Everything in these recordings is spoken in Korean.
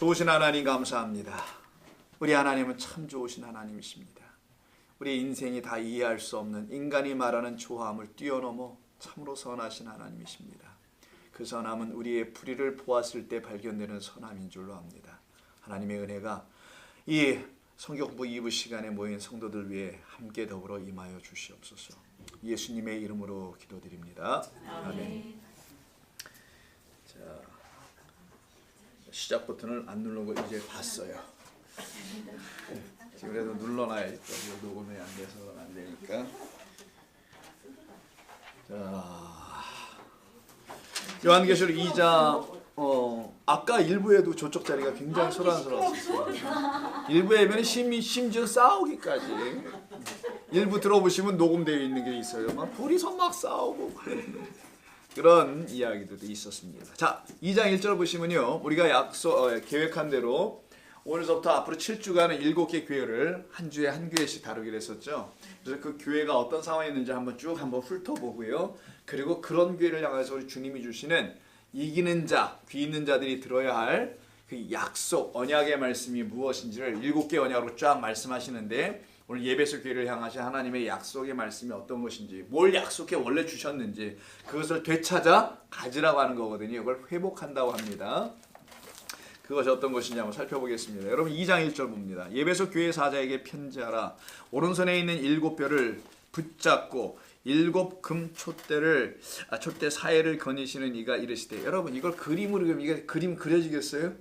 좋으신 하나님 감사합니다. 우리 하나님은 참 좋으신 하나님이십니다. 우리 인생이 다 이해할 수 없는 인간이 말하는 조함을 뛰어넘어 참으로 선하신 하나님이십니다. 그 선함은 우리의 불의를 보았을 때 발견되는 선함인 줄로 압니다. 하나님의 은혜가 이 성경 공부 2부 시간에 모인 성도들 위해 함께 더불어 임하여 주시옵소서. 예수님의 이름으로 기도드립니다. 아멘. 자, 시작 버튼을 안 누르고 이제 봤어요. 지금 그래도 눌러놔야지 또 녹음이 안 돼서 안 되니까. 자, 요한계시록 2장 아까 일부에도 저쪽 자리가 굉장히 소란스러웠어요. 일부에는 심지어 싸우기까지. 일부 들어보시면 녹음되어 있는 게 있어요. 막 둘이서 막 싸우고 그런 이야기들도 있었습니다. 자, 2장 1절 보시면요, 우리가 계획한 대로 오늘부터 앞으로 7주간은 7개 교회를 한 주에 한 교회씩 다루기로 했었죠. 그래서 그 교회가 어떤 상황이 있는지 한번 훑어보고요. 그리고 그런 교회를 향해서 우리 주님이 주시는 이기는 자, 귀 있는 자들이 들어야 할 그 약속, 언약의 말씀이 무엇인지를 7개 언약으로 쫙 말씀하시는데, 오늘 예배소 교회를 향하신 하나님의 약속의 말씀이 어떤 것인지, 뭘 약속해 원래 주셨는지 그것을 되찾아 가지라고 하는 거거든요. 이걸 회복한다고 합니다. 그것이 어떤 것인지 한번 살펴보겠습니다. 여러분 2장 1절 봅니다. 예배소 교회 사자에게 편지하라. 오른손에 있는 7뼈를 붙잡고 7금 촛대 사해를 거니시는 이가 이르시되. 여러분 이걸 그림으로 그리면 이게 그림 그려지겠어요?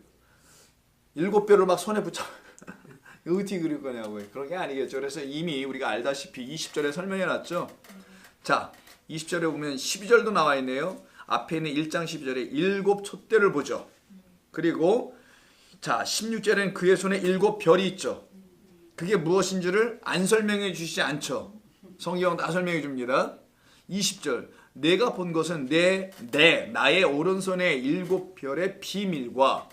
7뼈를 막 손에 붙잡 어떻게 그릴 거냐고요. 그런 게 아니겠죠. 그래서 이미 우리가 알다시피 20절에 설명해 놨죠. 자, 20절에 보면 12절도 나와 있네요. 앞에 있는 1장 12절에 7 촛대를 보죠. 그리고 자, 16절에는 그의 손에 7 별이 있죠. 그게 무엇인지를 안 설명해 주시지 않죠. 성경은 다 설명해 줍니다. 20절, 내가 본 것은 나의 오른손에 7 별의 비밀과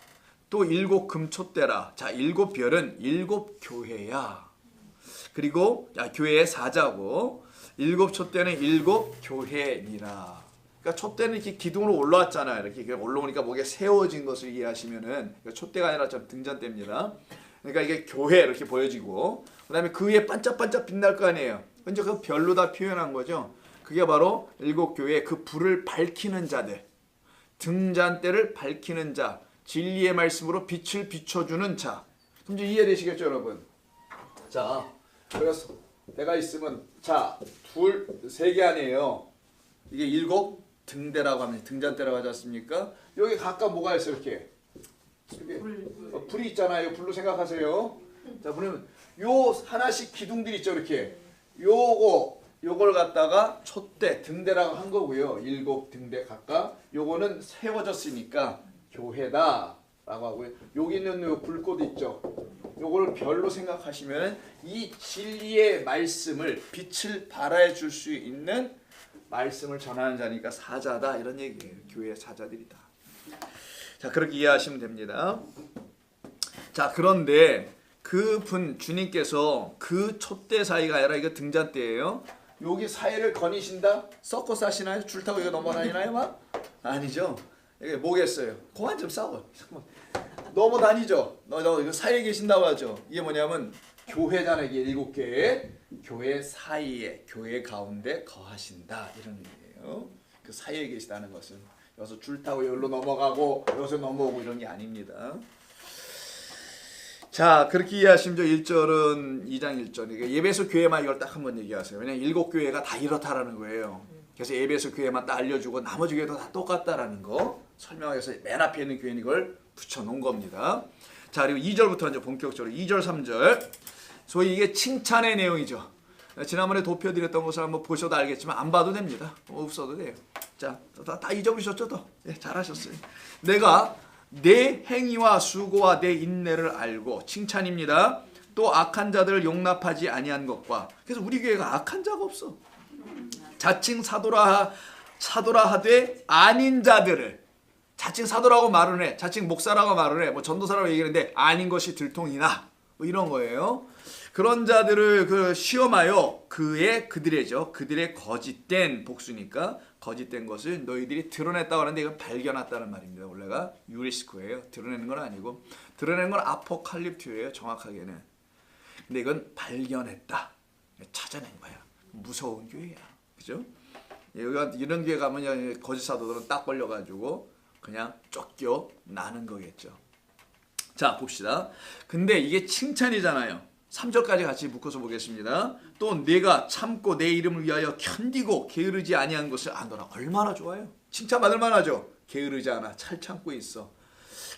또 7 금촛대라. 자, 7 별은 7 교회야. 그리고 교회의 사자고, 7 촛대는 7 교회니라. 그러니까 촛대는 이렇게 기둥으로 올라왔잖아요. 이렇게 올라오니까 목에 세워진 것을 이해하시면은, 촛대가 아니라 좀 등잔대입니다. 그러니까 이게 교회 이렇게 보여지고, 그 다음에 그 위에 반짝반짝 빛날 거 아니에요. 근데 그 별로 다 표현한 거죠. 그게 바로 7 교회, 그 불을 밝히는 자들, 등잔대를 밝히는 자, 진리의 말씀으로 빛을 비춰주는 자. 그럼 이제 이해되시겠죠, 여러분? 자, 그래서 내가 있으면, 자, 3개 아니에요. 이게 7 등대라고 합니다. 등잔대라고 하지 않습니까? 여기 각각 뭐가 있어요, 이렇게? 불이 있잖아요. 불로 생각하세요. 자, 그러면 요 하나씩 기둥들 있죠, 이렇게. 요걸 갖다가 촛대, 등대라고 한 거고요. 7 등대 각각. 요거는 세워졌으니까 교회다 라고 하고요. 여기 있는 요 불꽃 있죠. 요걸 별로 생각하시면 이 진리의 말씀을, 빛을 발하여 줄 수 있는 말씀을 전하는 자니까 사자다, 이런 얘기예요. 교회의 사자들이다. 자, 그렇게 이해하시면 됩니다. 자, 그런데 그분 주님께서 그 촛대 사이가 아니라 이거 등잔대예요. 여기 사이를 거니신다? 서커스 하시나요? 줄 타고 이거 넘어다니나요? 막? 아니죠. 이게 뭐겠어요? 그만 좀 싸워. 넘어다니죠. 너 이거 사이에 계신다고 하죠. 이게 뭐냐면 교회잖아요. 이게 7개. 교회 사이에, 교회 가운데 거하신다, 이런 의미예요. 그 사이에 계시다는 것은 여기서 줄 타고 여기로 넘어가고 여기서 넘어오고 이런 게 아닙니다. 자, 그렇게 이해하시면 1절은 2장 1절. 예배소 교회만 이걸 딱 한번 얘기하세요. 왜냐면 7 교회가 다 이렇다라는 거예요. 그래서 예배소 교회만 딱 알려주고 나머지 교회도 다 똑같다라는 거 설명하기 위해서 맨 앞에 있는 교회는 이걸 붙여놓은 겁니다. 자, 그리고 2절부터 이제 본격적으로 2절 3절. 소위 이게 칭찬의 내용이죠. 지난번에 도표드렸던 것을 한번 보셔도 알겠지만 안 봐도 됩니다. 없어도 돼요. 자, 다 잊어버리셨죠? 또? 예, 잘하셨어요. 내가 내 행위와 수고와 내 인내를 알고, 칭찬입니다. 또 악한 자들을 용납하지 아니한 것과. 그래서 우리 교회가 악한 자가 없어. 자칭 사도라 하되 아닌 자들을, 자칭 사도라고 말을 해, 자칭 목사라고 말을 해, 뭐 전도사라고 얘기하는데 아닌 것이 들통이나, 뭐 이런 거예요. 그런 자들을 그 시험하여 그들의 거짓된 복수니까 거짓된 것을 너희들이 드러냈다고 하는데 이건 발견했다는 말입니다. 원래가 유리스코예요. 드러내는 건 아니고 드러내는 건 아포칼립투예요. 정확하게는. 근데 이건 발견했다. 찾아낸 거야. 무서운 교회야. 그죠? 이런 교회 가면 거짓 사도들은 딱 걸려가지고 그냥 쫓겨나는 거겠죠. 자, 봅시다. 근데 이게 칭찬이잖아요. 3절까지 같이 묶어서 보겠습니다. 또 내가 참고 내 이름을 위하여 견디고 게으르지 아니한 것을 아노라. 얼마나 좋아요. 칭찬받을 만하죠. 게으르지 않아. 잘 참고 있어.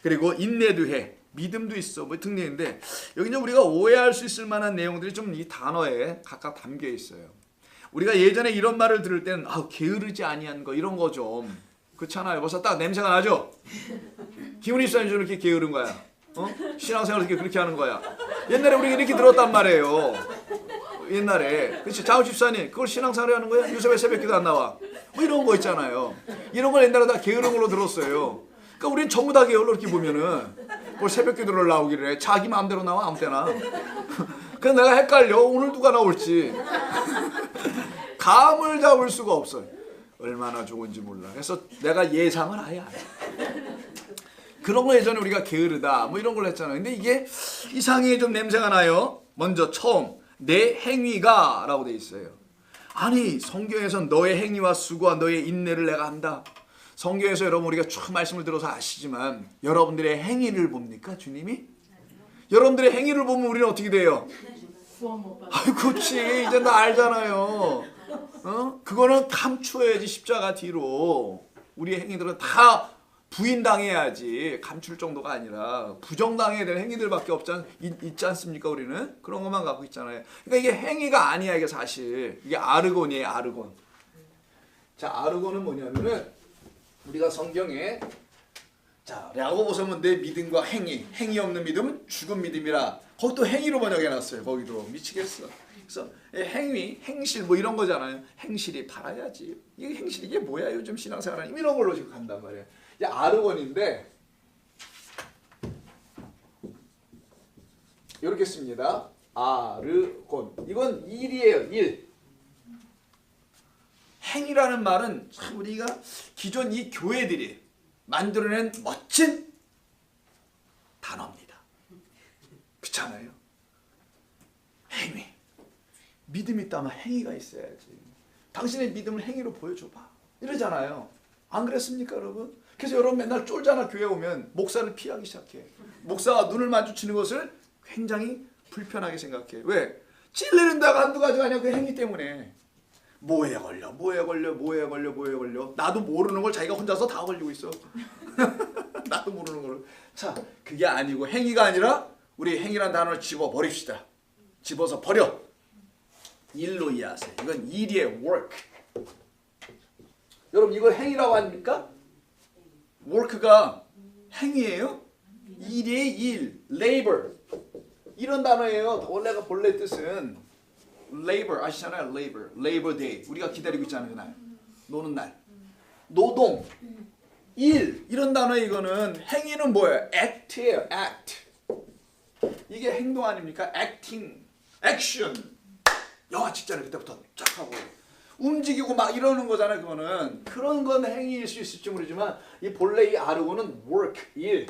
그리고 인내도 해. 믿음도 있어. 뭐 등등인데 여기 이제 우리가 오해할 수 있을 만한 내용들이 좀 이 단어에 각각 담겨 있어요. 우리가 예전에 이런 말을 들을 때는 게으르지 아니한 거 이런 거 좀 그렇잖아요. 벌써 딱 냄새가 나죠. 기훈이 집사님 좀 이렇게 게으른 거야. 신앙생활을 그렇게 하는 거야. 옛날에 우리가 이렇게 들었단 말이에요. 옛날에. 그렇지. 자우 집사님 그걸 신앙생활을 하는 거야? 요새 왜 새벽기도 안 나와? 뭐 이런 거 있잖아요. 이런 걸 옛날에 다 게으른 걸로 들었어요. 그러니까 우리는 전부 다 게을러 이렇게 보면은 뭘 새벽기도를 나오기를 해. 자기 마음대로 나와 아무 때나. 그래서 내가 헷갈려. 오늘 누가 나올지. 감을 잡을 수가 없어요. 얼마나 좋은지 몰라. 그래서 내가 예상을 아예 안 해. 그런 거 예전에 우리가 게으르다 뭐 이런 걸 했잖아요. 근데 이게 이상하게 좀 냄새가 나요. 먼저 처음 내 행위가 라고 돼 있어요. 아니 성경에서 너의 행위와 수고와 너의 인내를 내가 안다. 성경에서 여러분 우리가 쭉 말씀을 들어서 아시지만 여러분들의 행위를 봅니까 주님이? 여러분들의 행위를 보면 우리는 어떻게 돼요? 아이 그렇지 이제 나 알잖아요. 그거는 감추어야지 십자가 뒤로. 우리의 행위들은 다 부인당해야지 감출 정도가 아니라 부정당해야 될 행위들밖에 있지 않습니까? 우리는 그런 것만 갖고 있잖아요. 그러니까 이게 행위가 아니야. 이게 사실 이게 아르곤이에요. 아르곤. 자, 아르곤은 뭐냐면은 우리가 성경에 자 야고보서 보면 내 믿음과 행위 없는 믿음은 죽은 믿음이라. 거기 또 행위로 번역해놨어요. 거기도 미치겠어. 그래서 행위, 행실 뭐 이런 거잖아요. 행실이 바라야지. 이게 행실 이게 뭐야? 요즘 신앙생활은 이런 걸로 지금 간단 말이에요. 이제 아르곤인데 이렇게 씁니다. 아르곤. 이건 일이에요. 일. 행위라는 말은 참 우리가 기존 이 교회들이 만들어낸 멋진 단어입니다. 그렇잖아요. 행위. 믿음이 있다면 행위가 있어야지. 당신의 믿음을 행위로 보여줘봐. 이러잖아요. 안 그랬습니까 여러분? 그래서 여러분 맨날 쫄잖아. 교회 오면 목사를 피하기 시작해. 목사가 눈을 마주치는 것을 굉장히 불편하게 생각해. 왜? 찔리는 데가 한두 가지가 아니야. 그 행위 때문에. 뭐에 걸려. 나도 모르는 걸 자기가 혼자서 다 걸리고 있어. 나도 모르는 걸. 자, 그게 아니고 행위가 아니라 우리 행위란 단어를 집어버립시다. 집어서 버려. 일로 이해하세요. 이건 일이에요. work. 여러분 이걸 행위라고 합니까? work가 행위예요? 일이에요. 일. labor. 이런 단어예요. 원래가 본래 뜻은 labor 아시잖아요. labor day. 우리가 기다리고 있잖아요. 그날. 노는 날. 노동. 일. 이런 단어 이거는 행위는 뭐예요? act예요. act. 이게 행동 아닙니까? acting. action. 영화 찍잖아요. 그때부터 쫙 하고 움직이고 막 이러는 거잖아요. 그거는 그런 건 행위일 수 있을지 모르지만 이 본래 이 아르고는 work 일,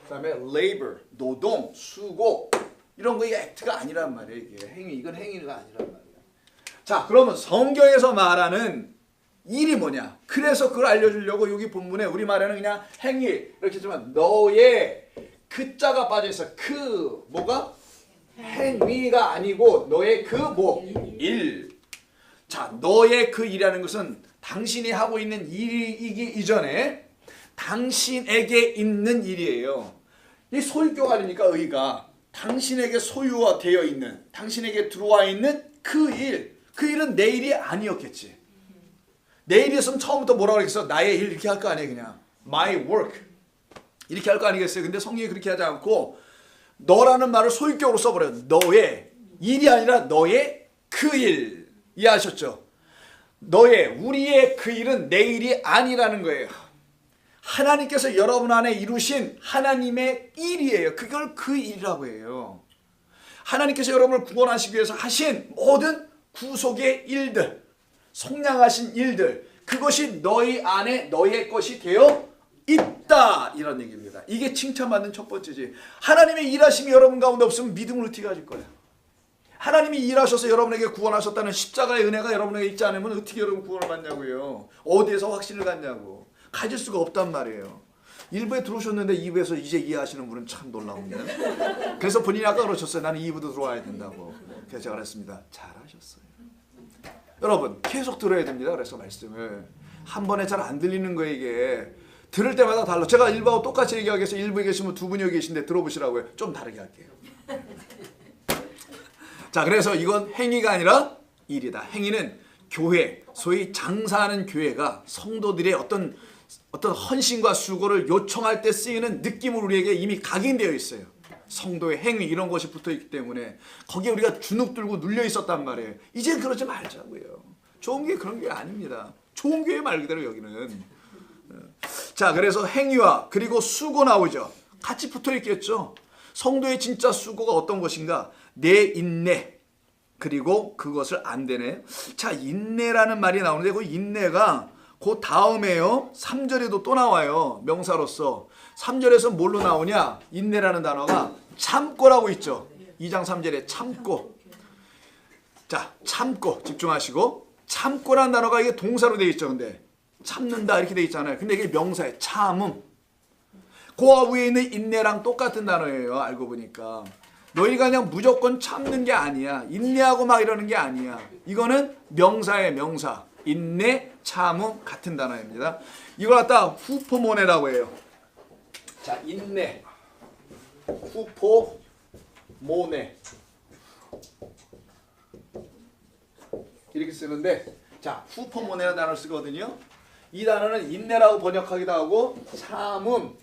그다음에 labor 노동, 수고 이런 거 이게 act가 아니란 말이에요. 이게 행위 이건 행위가 아니란 말이에요. 자, 그러면 성경에서 말하는 일이 뭐냐? 그래서 그걸 알려주려고 여기 본문에 우리 말에는 그냥 행위 이렇게 했지만 너의 그자가 빠져 있어. 그 뭐가? 행위가 아니고 너의 그 뭐? 일. 자, 너의 그 일이라는 것은 당신이 하고 있는 일이기 이전에 당신에게 있는 일이에요. 이 소유격 아닙니까? 의가. 당신에게 소유되어 있는, 당신에게 들어와 있는 그 일. 그 일은 내 일이 아니었겠지. 내 일이었으면 처음부터 뭐라고 그랬어? 나의 일 이렇게 할 거 아니에요. 그냥 my work 이렇게 할 거 아니겠어요? 근데 성경이 그렇게 하지 않고 너라는 말을 소유격으로 써버려요. 너의 일이 아니라 너의 그 일. 이해하셨죠? 우리의 그 일은 내 일이 아니라는 거예요. 하나님께서 여러분 안에 이루신 하나님의 일이에요. 그걸 그 일이라고 해요. 하나님께서 여러분을 구원하시기 위해서 하신 모든 구속의 일들, 속량하신 일들, 그것이 너희 안에 너희의 것이 되어 있다, 이런 얘기입니다. 이게 칭찬받는 첫 번째지. 하나님의 일하심이 여러분 가운데 없으면 믿음을 어떻게 가질 거예요? 하나님이 일하셔서 여러분에게 구원하셨다는 십자가의 은혜가 여러분에게 있지 않으면 어떻게 여러분 구원을 받냐고요? 어디에서 확신을 갖냐고. 가질 수가 없단 말이에요. 1부에 들어오셨는데 2부에서 이제 이해하시는 분은 참 놀라운데. 그래서 본인이 아까 그러셨어요. 나는 2부도 들어와야 된다고. 그래서 제가 그랬습니다. 잘하셨어요. 여러분 계속 들어야 됩니다. 그래서 말씀을 한 번에 잘 안 들리는 거예요. 이게 들을 때마다 달라. 제가 1부하고 똑같이 얘기하기 위해서 1부에 계시면 두 분이 여기 계신데 들어보시라고요. 좀 다르게 할게요. 자, 그래서 이건 행위가 아니라 일이다. 행위는 교회, 소위 장사하는 교회가 성도들의 어떤 헌신과 수고를 요청할 때 쓰이는 느낌으로 우리에게 이미 각인되어 있어요. 성도의 행위 이런 것이 붙어있기 때문에 거기에 우리가 주눅 들고 눌려 있었단 말이에요. 이제 그러지 말자고요. 좋은 게 그런 게 아닙니다. 좋은 교회 말 그대로 여기는. 자, 그래서 행위와 그리고 수고 나오죠. 같이 붙어있겠죠. 성도의 진짜 수고가 어떤 것인가? 내 인내, 그리고 그것을 안 되네. 자, 인내라는 말이 나오는데 그 인내가 그 다음에요 3절에도 또 나와요. 명사로서 3절에서 뭘로 나오냐? 인내라는 단어가 참고라고 있죠. 2장 3절에 참고. 자, 참고 집중하시고. 참고라는 단어가 이게 동사로 되어 있죠. 근데 참는다 이렇게 되어 있잖아요. 근데 이게 명사예요. 참음. 그 위에 있는 인내랑 똑같은 단어예요. 알고 보니까. 너희가 그냥 무조건 참는 게 아니야. 인내하고 막 이러는 게 아니야. 이거는 명사의 명사. 인내, 참음 같은 단어입니다. 이걸 갖다 후포모네라고 해요. 자, 인내, 후포모네 이렇게 쓰는데, 자, 후포모네라는 단어를 쓰거든요. 이 단어는 인내라고 번역하기도 하고 참음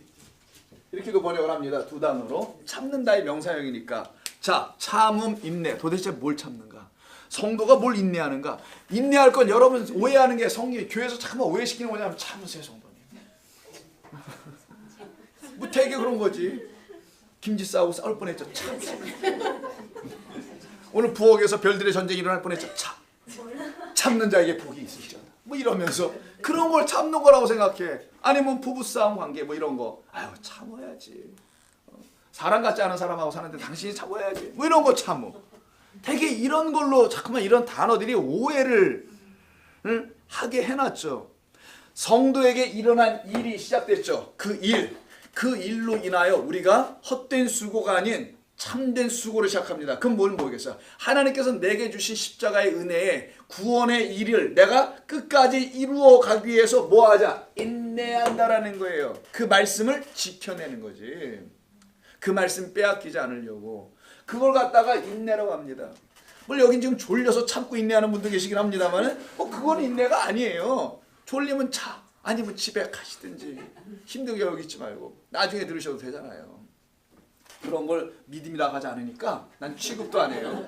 이렇게도 번역을 합니다. 두 단어로. 참는다의 명사형이니까. 자, 참음, 인내. 도대체 뭘 참는가? 성도가 뭘 인내하는가? 인내할 건 여러분 오해하는 게 교회에서 잠깐만 오해시키는 거냐면 참으세요, 성도님. 뭐 되게 그런 거지. 김지사하고 싸울 뻔했죠. 참. 오늘 부엌에서 별들의 전쟁이 일어날 뻔했죠. 참. 참는 자에게 복이 있으시잖아. 뭐 이러면서 그런 걸 참는 거라고 생각해. 아니면 부부싸움 관계 뭐 이런 거. 아유, 참아야지. 사람 같지 않은 사람하고 사는데 당신이 참아야지. 뭐 이런 거 참어. 되게 이런 걸로 자꾸만 이런 단어들이 오해를 하게 해놨죠. 성도에게 일어난 일이 시작됐죠. 그 일로 인하여 우리가 헛된 수고가 아닌 참된 수고를 시작합니다. 그럼 뭘 모르겠어요. 하나님께서 내게 주신 십자가의 은혜에 구원의 일을 내가 끝까지 이루어 가기 위해서 뭐 하자? 인내한다라는 거예요. 그 말씀을 지켜내는 거지. 그 말씀 빼앗기지 않으려고. 그걸 갖다가 인내라고 합니다. 물론 여긴 지금 졸려서 참고 인내하는 분도 계시긴 합니다만 그건 인내가 아니에요. 졸리면 자, 아니면 집에 가시든지 힘들게 여기지 말고 나중에 들으셔도 되잖아요. 그런 걸 믿음이라고 하지 않으니까 난 취급도 안 해요.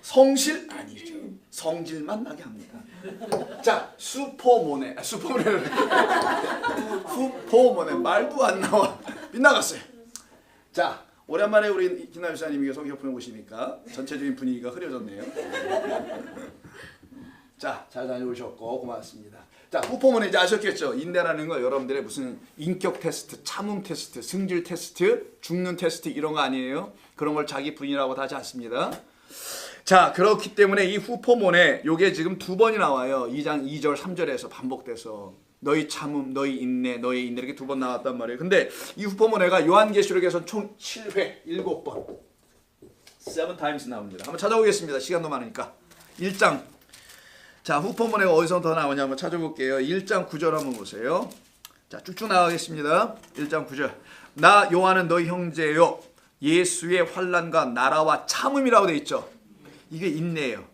성실 아니죠. 성질만 나게 합니다. 자, 후포모네 말도 안 나와. 빗나갔어요. 자, 오랜만에 우리 김남 집사님이 성경편을 보시니까 전체적인 분위기가 흐려졌네요. 자, 잘 다녀오셨고 고맙습니다. 자, 후포모네 이제 아셨겠죠? 인내라는 거 여러분들의 무슨 인격 테스트, 참음 테스트, 승질 테스트, 죽는 테스트 이런 거 아니에요. 그런 걸 자기 분이라고 하지 않습니다. 자, 그렇기 때문에 이 후포모네 요게 지금 두 번이 나와요. 2장 2절 3절에서 반복돼서 너희 참음, 너희 인내 이렇게 두 번 나왔단 말이에요. 근데 이 후포모네가 요한계시록에서는 총 7회, 7번 7 times 나옵니다. 한번 찾아보겠습니다. 시간도 많으니까. 1장. 자, 후포모네가 어디서 더 나오냐 한번 찾아볼게요. 1장 9절 한번 보세요. 자, 쭉쭉 나가겠습니다. 1장 9절. 나 요한은 너희 형제요 예수의 환난과 나라와 참음이라고 돼 있죠. 이게 인내예요.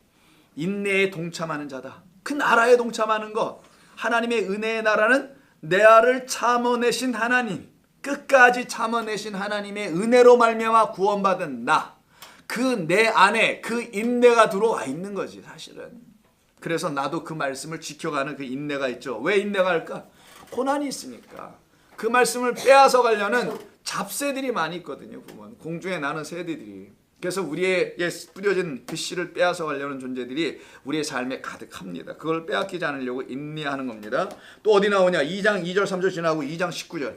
인내에 동참하는 자다. 그 나라에 동참하는 것. 하나님의 은혜의 나라는 내아를 참아내신 하나님, 끝까지 참아내신 하나님의 은혜로 말미암아 구원받은 나, 그 내 안에 그 인내가 들어와 있는 거지 사실은. 그래서 나도 그 말씀을 지켜가는 그 인내가 있죠. 왜 인내가 할까? 고난이 있으니까. 그 말씀을 빼앗아 가려는 잡새들이 많이 있거든요. 보면 공중에 나는 새들이. 그래서 우리의 뿌려진 그 씨를 빼앗아 가려는 존재들이 우리의 삶에 가득합니다. 그걸 빼앗기지 않으려고 인내하는 겁니다. 또 어디 나오냐? 2장 2절 3절 지나고 2장 19절.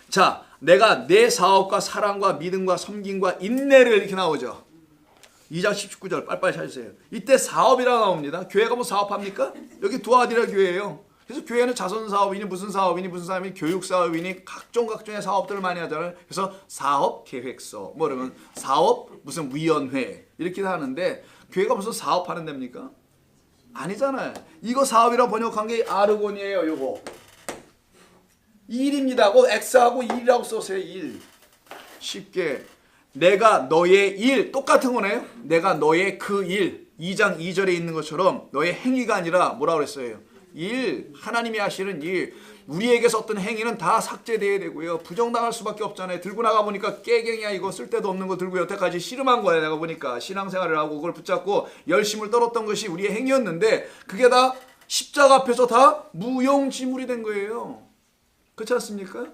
자, 내가 내 사업과 사랑과 믿음과 섬김과 인내를 이렇게 나오죠. 2장 19절 빨리빨리 찾으세요. 이때 사업이라 나옵니다. 교회가 뭐 사업합니까? 여기 두아디라 교회예요. 그래서 교회는 자선 사업이니 무슨 사업이니 교육 사업이니 각종의 사업들을 많이 하잖아요. 그래서 사업 계획서, 뭐 그러면 사업 무슨 위원회 이렇게 하는데 교회가 무슨 사업하는 데입니까? 아니잖아요. 이거 사업이라 번역한 게 아르곤이에요. 요거 일입니다. 그 X하고 일이라고 써세요. 일. 쉽게 내가 너의 일 똑같은 거네요. 내가 너의 그 일 2장 2절에 있는 것처럼 너의 행위가 아니라 뭐라고 그랬어요? 일, 하나님이 하시는 일. 우리에게서 어떤 행위는 다 삭제돼야 되고요. 부정당할 수밖에 없잖아요. 들고 나가 보니까 깨갱이야 이거 쓸데도 없는 거 들고 여태까지 씨름한 거야. 내가 보니까 신앙생활을 하고 그걸 붙잡고 열심을 떨었던 것이 우리의 행위였는데 그게 다 십자가 앞에서 다 무용지물이 된 거예요. 그렇지 않습니까?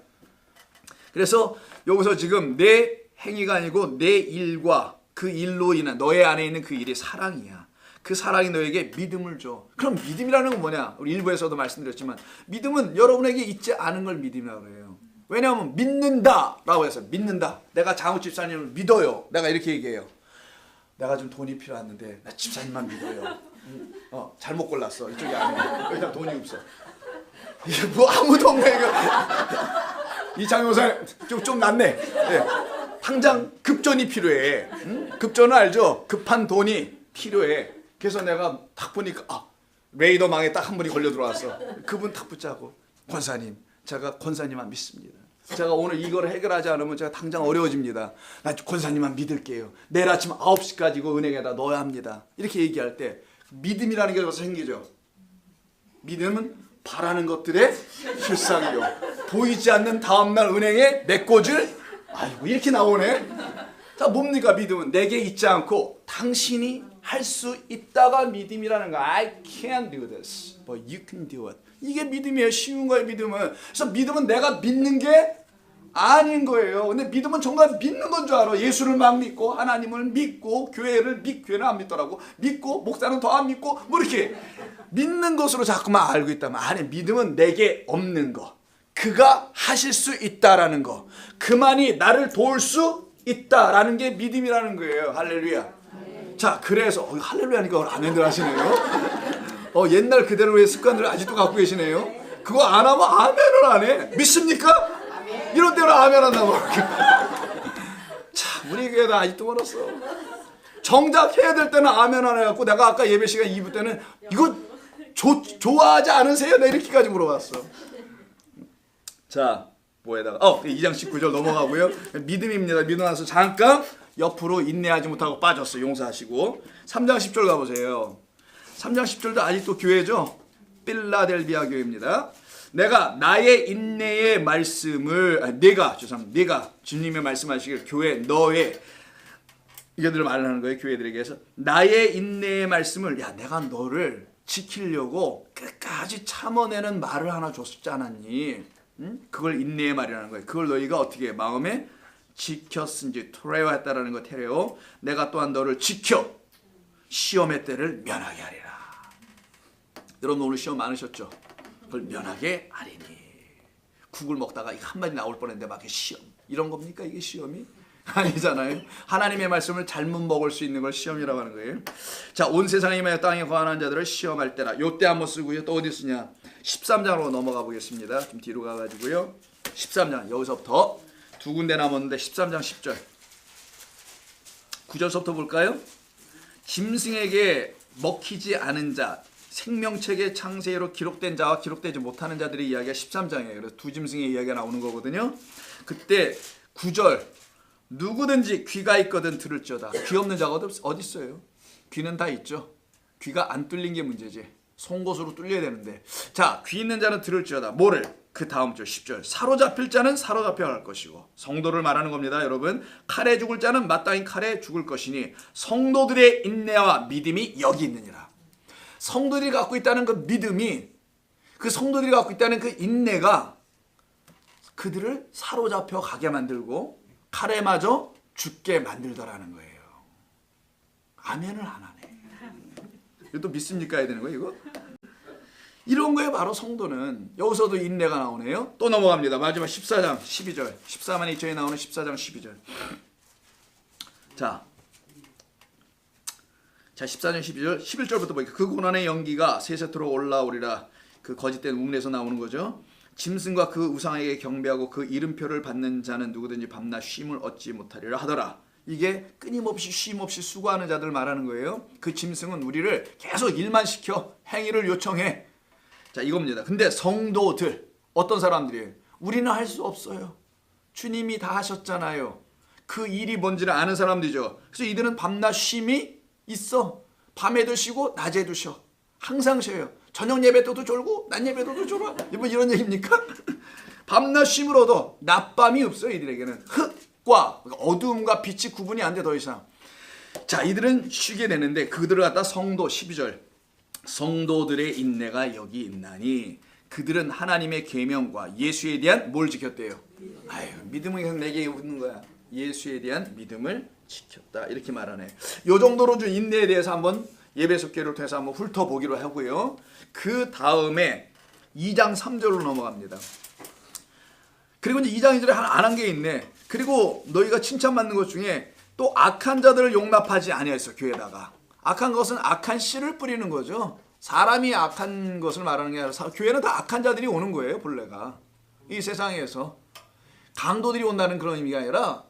그래서 여기서 지금 내 행위가 아니고 내 일과 그 일로 인한 너의 안에 있는 그 일이 사랑이야. 그 사랑이 너에게 믿음을 줘. 그럼 믿음이라는 건 뭐냐? 우리 일부에서도 말씀드렸지만 믿음은 여러분에게 있지 않은 걸 믿음이라고 해요. 왜냐하면 믿는다라고 해서 믿는다. 내가 장욱 집사님을 믿어요. 내가 이렇게 얘기해요. 내가 좀 돈이 필요한데 나 집사님만 믿어요. 잘못 골랐어. 이쪽이 아니야. 일단 돈이 없어. 이게 뭐 아무도 없네 이거. 이 장효사 좀 낫네. 네. 당장 급전이 필요해. 급전은 알죠? 급한 돈이 필요해. 그래서 내가 딱 보니까 레이더망에 딱 한 분이 걸려 들어왔어. 그분 딱 붙잡고 권사님, 제가 권사님만 믿습니다. 제가 오늘 이걸 해결하지 않으면 제가 당장 어려워집니다. 나 권사님만 믿을게요. 내일 아침 9시까지 이거 은행에다 넣어야 합니다. 이렇게 얘기할 때 믿음이라는 게 벌써 생기죠. 믿음은 바라는 것들의 실상이요. 보이지 않는 다음날 은행에 메꿔줄 아이고 이렇게 나오네. 자, 뭡니까 믿음은? 내게 있지 않고 당신이 할 수 있다가 믿음이라는 거. I can't do this, but you can do it. 이게 믿음이에요. 쉬운 거예요, 믿음은. 그래서 믿음은 내가 믿는 게 아닌 거예요. 근데 믿음은 정말 믿는 건 줄 알아. 예수를 막 믿고 하나님을 믿고 교회는 안 믿더라고. 믿고 목사는 더 안 믿고 뭐 이렇게 믿는 것으로 자꾸만 알고 있다면 아니, 믿음은 내게 없는 거. 그가 하실 수 있다라는 거. 그만이 나를 도울 수 있다라는 게 믿음이라는 거예요. 할렐루야. 자, 그래서 할렐루야니까 아멘들 하시네요. 옛날 그대로의 습관들을 아직도 갖고 계시네요. 그거 안 하면 아멘을 안 해. 믿습니까? 이런 데로 아멘 한다고. 참, 우리 교회도 아직도 멀었어. 정작 해야 될 때는 아멘 안 해갖고 내가 아까 예배 시간 2부 때는 이거 좋아하지 않으세요? 나 이렇게까지 물어봤어. 자, 뭐에다가 2장 19절 넘어가고요. 믿음입니다. 믿음 나서 잠깐 옆으로 인내하지 못하고 빠졌어. 용서하시고 3장 10절 가보세요. 3장 10절도 아직도 교회죠. 필라델비아 교회입니다. 내가 나의 인내의 말씀을 내가 주님의 말씀하시길 교회 너의 이거들을 말하는 거예요. 교회들에게 해서 나의 인내의 말씀을 내가 너를 지키려고 끝까지 참아내는 말을 하나 줬지 않았니? 응? 그걸 인내의 말이라는 거예요. 그걸 너희가 어떻게 마음에 지켰은지 토레오했다라는 거 테레오. 내가 또한 너를 지켜 시험의 때를 면하게 하리라. 여러분 오늘 시험 많으셨죠? 그걸 면하게 하리니. 국을 먹다가 한 마디 나올 뻔했는데 막 시험 이런 겁니까? 이게 시험이? 아니잖아요. 하나님의 말씀을 잘못 먹을 수 있는 걸 시험이라고 하는 거예요. 자, 온 세상에 임하여 땅에 거하는 자들을 시험할 때라. 요때 한번 쓰고요. 또 어디 쓰냐? 13장으로 넘어가 보겠습니다. 좀 뒤로 가가지고요. 13장 여기서부터 두 군데 남았는데 13장 10절 9절서부터 볼까요? 짐승에게 먹히지 않은 자, 생명책의 창세기로 기록된 자와 기록되지 못하는 자들의 이야기가 13장이에요. 그래서 두 짐승의 이야기가 나오는 거거든요. 그때 9절 누구든지 귀가 있거든 들을지어다. 귀 없는 자가 어디 있어요? 귀는 다 있죠. 귀가 안 뚫린 게 문제지. 송곳으로 뚫려야 되는데. 자, 귀 있는 자는 들을지어다. 뭐를? 그 다음 절 10절 사로잡힐 자는 사로잡혀 갈 것이고. 성도를 말하는 겁니다. 여러분 칼에 죽을 자는 마땅히 칼에 죽을 것이니 성도들의 인내와 믿음이 여기 있느니라. 성도들이 갖고 있다는 그 믿음이, 그 성도들이 갖고 있다는 그 인내가 그들을 사로잡혀 가게 만들고 칼에 맞아 죽게 만들더라는 거예요. 아멘을 안 하네. 이거 또 믿습니까 해야 되는 거예요 이거? 이런 거에 바로 성도는. 여기서도 인내가 나오네요. 또 넘어갑니다. 마지막 14장 12절 14만 2천에 나오는 14장 12절. 자 14장 12절 11절부터 보니까 그 고난의 연기가 세세토록 올라오리라. 그 거짓된 우문에서 나오는 거죠. 짐승과 그 우상에게 경배하고 그 이름표를 받는 자는 누구든지 밤낮 쉼을 얻지 못하리라 하더라. 이게 끊임없이 쉼없이 수고하는 자들 말하는 거예요. 그 짐승은 우리를 계속 일만 시켜 행위를 요청해. 자 이겁니다. 근데 성도들 어떤 사람들이에요? 우리는 할 수 없어요. 주님이 다 하셨잖아요. 그 일이 뭔지를 아는 사람들이죠. 그래서 이들은 밤낮 쉼이 있어. 밤에도 쉬고 낮에도 쉬어. 항상 쉬어요. 저녁 예배 때도 졸고 낮 예배 때도 졸아. 뭐 이런 얘기입니까? 밤낮 쉼을 얻어. 낮밤이 없어요. 이들에게는 흑과 어두움과 빛이 구분이 안 돼 더 이상. 자 이들은 쉬게 되는데 그들을 갖다 성도 12절 성도들의 인내가 여기 있나니 그들은 하나님의 계명과 예수에 대한 뭘 지켰대요? 아유 믿음을 그냥 내게 웃는 거야. 예수에 대한 믿음을 지켰다 이렇게 말하네. 요 정도로 준 인내에 대해서 한번 예배 속계를 통해서 한번 훑어보기로 하고요. 그 다음에 2장 3절로 넘어갑니다. 그리고 이제 2장 2절에 안 한 게 있네. 그리고 너희가 칭찬받는 것 중에 또 악한 자들을 용납하지 아니하였어. 교회다가 악한 것은 악한 씨를 뿌리는 거죠. 사람이 악한 것을 말하는 게 아니라 교회는 다 악한 자들이 오는 거예요. 본래가 이 세상에서 강도들이 온다는 그런 의미가 아니라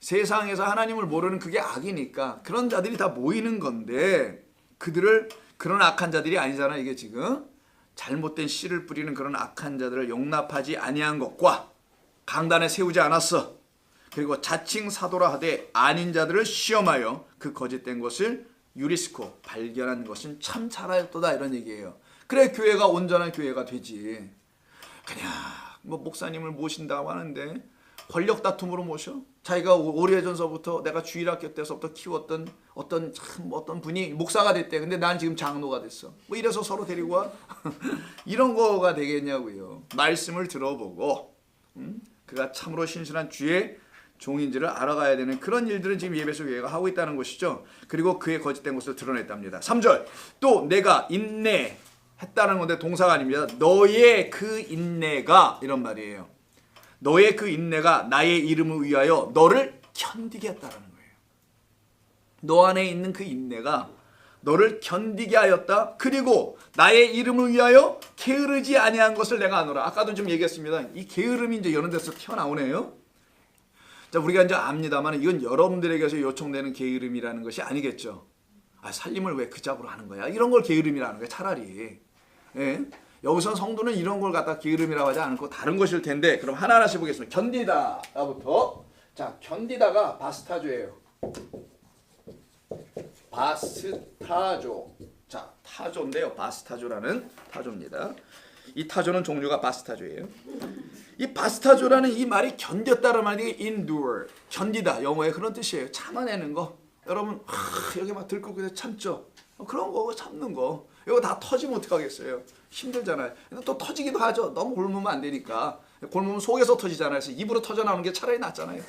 세상에서 하나님을 모르는 그게 악이니까 그런 자들이 다 모이는 건데 그들을 그런 악한 자들이 아니잖아. 이게 지금 잘못된 씨를 뿌리는 그런 악한 자들을 용납하지 아니한 것과 강단에 세우지 않았어. 그리고 자칭 사도라 하되 아닌 자들을 시험하여 그 거짓된 것을 유리스코 발견한 것은 참 잘하였도다 이런 얘기예요. 그래 교회가 온전한 교회가 되지. 그냥 뭐 목사님을 모신다고 하는데 권력 다툼으로 모셔? 자기가 오래전서부터 내가 주일학교 때서부터 키웠던 어떤 분이 목사가 됐대. 근데 난 지금 장로가 됐어. 뭐 이래서 서로 데리고 와? 이런 거가 되겠냐고요. 말씀을 들어보고 그가 참으로 신실한 주의 종인지를 알아가야 되는 그런 일들은 지금 예배소 교회가 하고 있다는 것이죠. 그리고 그의 거짓된 것을 드러냈답니다. 3절 또 내가 인내했다는 건데 동사가 아닙니다. 너의 그 인내가 이런 말이에요. 너의 그 인내가 나의 이름을 위하여 너를 견디게 했다는 거예요. 너 안에 있는 그 인내가 너를 견디게 하였다. 그리고 나의 이름을 위하여 게으르지 아니한 것을 내가 아노라. 아까도 좀 얘기했습니다. 이 게으름이 이제 이런 데서 튀어나오네요. 자, 우리가 이제 압니다만 이건 여러분들에게서 요청되는 게으름이라는 것이 아니겠죠. 아, 살림을 왜 그 잡으로 하는 거야? 이런 걸 게으름이라는 거야, 차라리. 예? 여기서 성도는 이런 걸 갖다 게으름이라고 하지 않고 다른 것일 텐데, 그럼 하나하나씩 보겠습니다. 견디다부터. 자, 견디다가 바스타조예요. 바스타조. 자, 타조인데요. 바스타조라는 타조입니다. 이 타조는 종류가 바스타조예요. 이 바스타조라는 이 말이 견뎠다는 말이 endure, 견디다. 영어에 그런 뜻이에요. 참아내는 거. 여러분 여기 막 들끓고 참죠. 그런 거 참는 거. 이거 다 터지면 어떡하겠어요. 힘들잖아요. 근데 또 터지기도 하죠. 너무 굶으면 안 되니까. 굶으면 속에서 터지잖아요. 그래서 입으로 터져나오는 게 차라리 낫잖아요.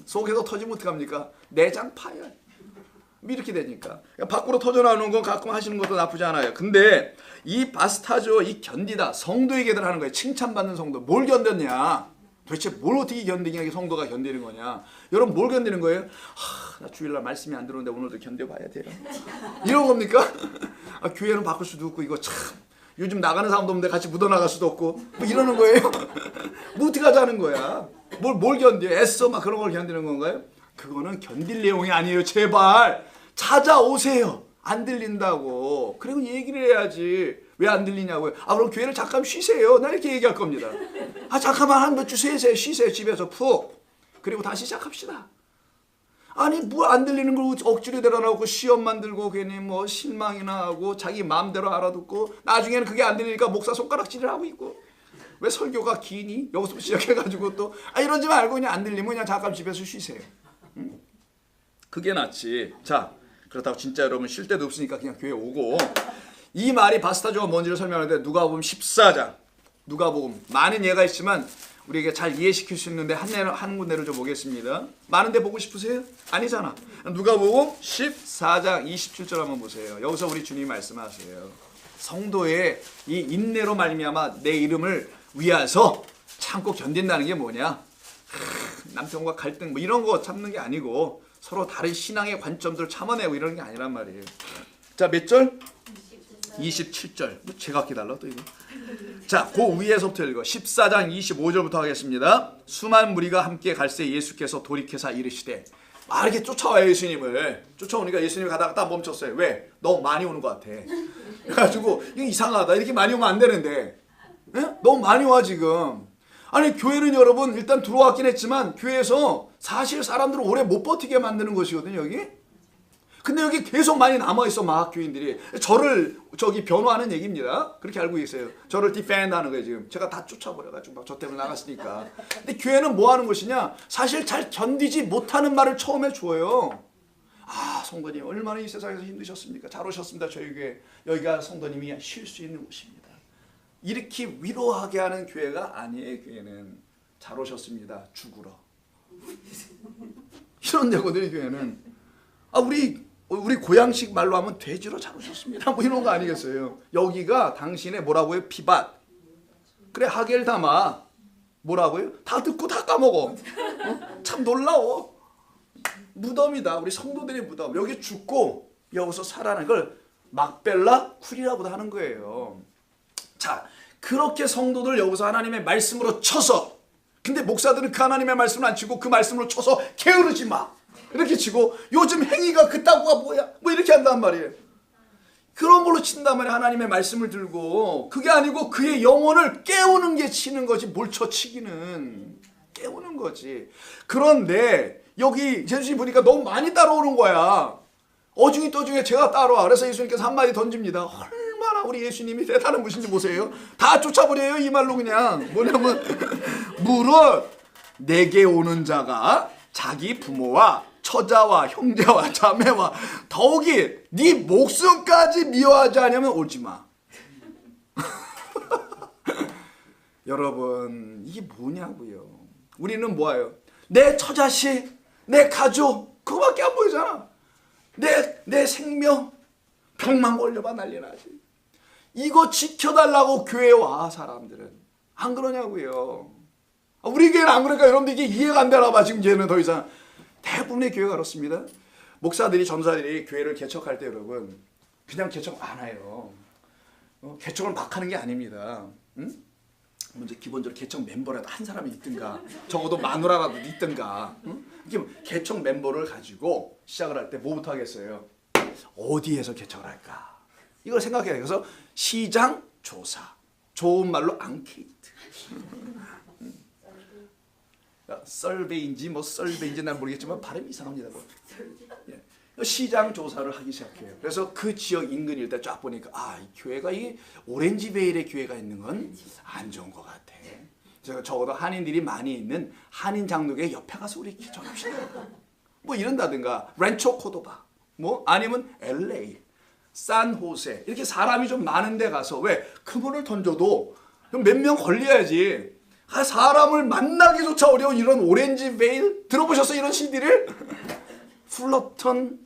속에서 터지면 어떡합니까? 내장 파열. 이렇게 되니까. 밖으로 터져나오는 건 가끔 하시는 것도 나쁘지 않아요. 근데 이 바스타조, 이 견디다, 성도에게들 하는 거예요. 칭찬받는 성도. 뭘 견뎠냐? 도대체 뭘 어떻게 견디냐? 성도가 견디는 거냐? 여러분 뭘 견디는 거예요? 나 주일날 말씀이 안 들어오는데 오늘도 견뎌봐야 돼요. 이런 겁니까? 아, 교회는 바꿀 수도 없고 이거 참 요즘 나가는 사람도 없는데 같이 묻어나갈 수도 없고 뭐 이러는 거예요. 뭐 어떻게 하자는 거야? 뭘 견뎌? 애써 막 그런 걸 견디는 건가요? 그거는 견딜 내용이 아니에요. 제발 찾아오세요. 안 들린다고. 그리고 얘기를 해야지. 왜 안 들리냐고요. 아, 그럼 교회를 잠깐 쉬세요. 나 이렇게 얘기할 겁니다. 아, 잠깐만 한 몇 주 쉬세요. 집에서 푹. 그리고 다시 시작합시다. 아니 뭐 안 들리는 걸 억지로 데려놓고 시험 만들고 괜히 뭐 실망이나 하고 자기 마음대로 알아듣고 나중에는 그게 안 들리니까 목사 손가락질을 하고 있고. 왜 설교가 기니? 여기서 시작해가지고 또 이러지 말고 그냥 안 들리면 그냥 잠깐 집에서 쉬세요. 그게 낫지. 자, 그렇다고 진짜 여러분 쉴 데도 없으니까 그냥 교회 오고. 이 말이 바스타조가 뭔지를 설명하는데 누가복음 14장. 누가복음 많은 예가 있지만 우리에게 잘 이해시킬 수 있는데 한 군데를 좀 보겠습니다. 많은데 보고 싶으세요? 아니잖아. 누가복음 14장 27절 한번 보세요. 여기서 우리 주님이 말씀하세요. 성도의 이 인내로 말미암아 내 이름을 위하여서 참고 견딘다는 게 뭐냐? 남편과 갈등 뭐 이런 거 참는 게 아니고 서로 다른 신앙의 관점들을 참아내고 이러는 게 아니란 말이에요. 자, 몇 절? 27절. 뭐 제각기 달라 또 이거. 자, 그 위에서부터 읽어. 14장 25절부터 하겠습니다. 수많은 무리가 함께 갈새 예수께서 돌이켜서 이르시되, 이렇게 쫓아와요. 예수님을 쫓아오니까 예수님이 가다가 딱 멈췄어요. 왜? 너무 많이 오는 것 같아. 그래가지고 이거 이상하다. 이렇게 많이 오면 안 되는데, 예? 너무 많이 와 지금. 아니, 교회는 여러분 일단 들어왔긴 했지만 교회에서 사실 사람들을 오래 못 버티게 만드는 것이거든요, 여기. 근데 여기 계속 많이 남아있어, 마학교인들이. 저를 변호하는 얘기입니다. 그렇게 알고 계세요. 저를 디펜드 하는 거예요, 지금. 제가 다 쫓아버려가지고 막 저 때문에 나갔으니까. 근데 교회는 뭐 하는 것이냐? 사실 잘 견디지 못하는 말을 처음에 줘요. 성도님, 얼마나 이 세상에서 힘드셨습니까? 잘 오셨습니다, 저희 교회. 여기가 성도님이 쉴 수 있는 곳입니다. 이렇게 위로하게 하는 교회가 아니에요, 교회는. 잘 오셨습니다, 죽으러. 이런 데거든요, 교회는. 우리 고향식 말로 하면 돼지로 잘 오셨습니다. 뭐 이런 거 아니겠어요? 여기가 당신의 뭐라고요? 피밭. 그래, 하겔다마. 뭐라고요? 다 듣고 다 까먹어. 참 놀라워. 무덤이다. 우리 성도들의 무덤. 여기 죽고 여기서 살아나는 걸 막벨라 쿨이라고도 하는 거예요. 자, 그렇게 성도들 여기서 하나님의 말씀으로 쳐서, 근데 목사들은 그 하나님의 말씀을 안 치고 그 말씀으로 쳐서 게으르지 마. 이렇게 치고 요즘 행위가 그따구가 뭐야? 뭐 이렇게 한단 말이에요. 그런 걸로 친단 말이에요. 하나님의 말씀을 들고. 그게 아니고 그의 영혼을 깨우는 게 치는 거지. 뭘 쳐 치기는. 깨우는 거지. 그런데 여기 예수님 보니까 너무 많이 따라오는 거야. 어중이 떠중에 제가 따라와. 그래서 예수님께서 한마디 던집니다. 얼마나 우리 예수님이 대단한 분인지 보세요. 다 쫓아버려요. 이 말로 그냥. 뭐냐면 무릇 내게 오는 자가 자기 부모와 처자와 형제와 자매와 더욱이 네 목숨까지 미워하지 않으면 오지 마. 여러분, 이게 뭐냐고요. 우리는 뭐예요? 내 처자식, 내 가족, 그거밖에 안 보이잖아. 내 생명, 병만 걸려봐 난리 나지. 이거 지켜달라고 교회에 와, 사람들은. 안 그러냐고요. 우리 교회는 안 그러니까 여러분들 이게 이해가 안 되나 봐. 지금 얘는 더 이상. 대부분의 교회가 그렇습니다. 목사들이, 전사들이 교회를 개척할 때 여러분 그냥 개척 안 해요. 개척을 막 하는 게 아닙니다. 응? 먼저 기본적으로 개척 멤버라도 한 사람이 있든가, 적어도 마누라라도 있든가. 응? 개척 멤버를 가지고 시작을 할 때 뭐부터 하겠어요? 어디에서 개척을 할까? 이걸 생각해야 돼요. 그래서 시장 조사, 좋은 말로 앙케이트. 썰베인지 뭐 썰베인지 난 모르겠지만 발음이 이상합니다. 뭐. 예. 시장 조사를 하기 시작해요. 그래서 그 지역 인근 일대 쫙 보니까 이 교회가 이 오렌지베일의 교회가 있는 건 안 좋은 것 같아. 제가 적어도 한인들이 많이 있는 한인 장로교회 옆에 가서 우리 기도합시다. 뭐 이런다든가 렌초 코도바, 뭐 아니면 LA, 산호세 이렇게 사람이 좀 많은 데 가서 왜 그분을 던져도 몇 명 걸려야지. 사람을 만나기조차 어려운 이런 오렌지 베일 들어보셨어요? 이런 CD를? 플러턴,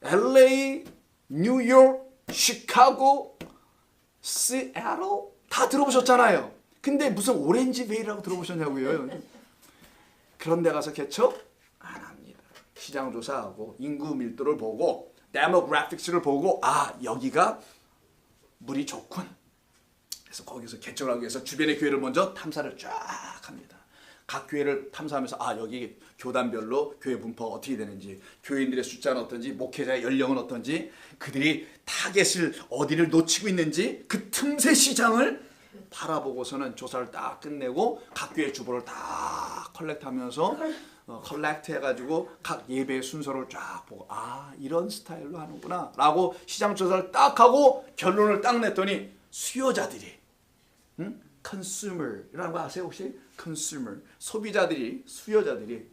LA, 뉴욕, 시카고, 시애틀 다 들어보셨잖아요. 근데 무슨 오렌지 베일이라고 들어보셨냐고요? 그런 데 가서 개척 안 합니다. 시장 조사하고 인구 밀도를 보고 데모그래픽스를 보고 여기가 물이 좋군. 그래서 거기서 개척을 하기 위해서 주변의 교회를 먼저 탐사를 쫙 합니다. 각 교회를 탐사하면서 여기 교단별로 교회 분포가 어떻게 되는지, 교인들의 숫자는 어떤지, 목회자의 연령은 어떤지, 그들이 타겟을 어디를 놓치고 있는지 그 틈새 시장을 바라보고서는 조사를 딱 끝내고 각 교회 주보를 다 컬렉트하면서 컬렉트 해가지고 각 예배 순서를 쫙 보고 이런 스타일로 하는구나 라고 시장 조사를 딱 하고 결론을 딱 냈더니 수요자들이 consumer이라는 거 아세요 혹시? consumer, 소비자들이, 수요자들이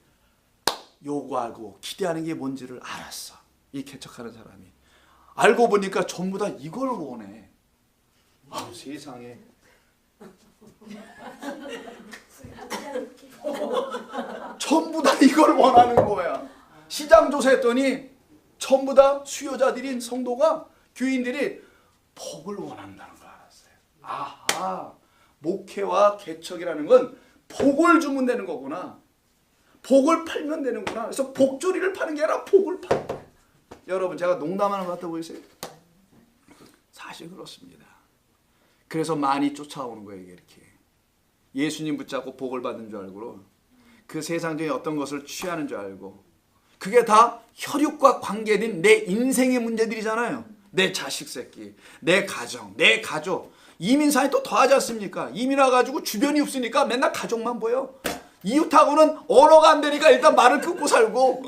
요구하고 기대하는 게 뭔지를 알았어. 이 개척하는 사람이. 알고 보니까 전부 다 이걸 원해. 세상에. 전부 다 이걸 원하는 거야. 시장 조사했더니 전부 다 수요자들인 성도가 교인들이 복을 원한다는 걸 알았어요. 아하, 목회와 개척이라는 건 복을 주면 되는 거구나. 복을 팔면 되는구나. 그래서 복조리를 파는 게 아니라 복을 파는 거예요. 여러분, 제가 농담하는 것 같아 보이세요? 사실 그렇습니다. 그래서 많이 쫓아오는 거예요. 이렇게 예수님 붙잡고 복을 받는 줄 알고 그 세상적인 어떤 것을 취하는 줄 알고, 그게 다 혈육과 관계된 내 인생의 문제들이잖아요. 내 자식 새끼, 내 가정, 내 가족. 이민사회 또 더하지 않습니까? 이민 와가지고 주변이 없으니까 맨날 가족만 보여. 이웃하고는 언어가 안 되니까 일단 말을 끊고 살고,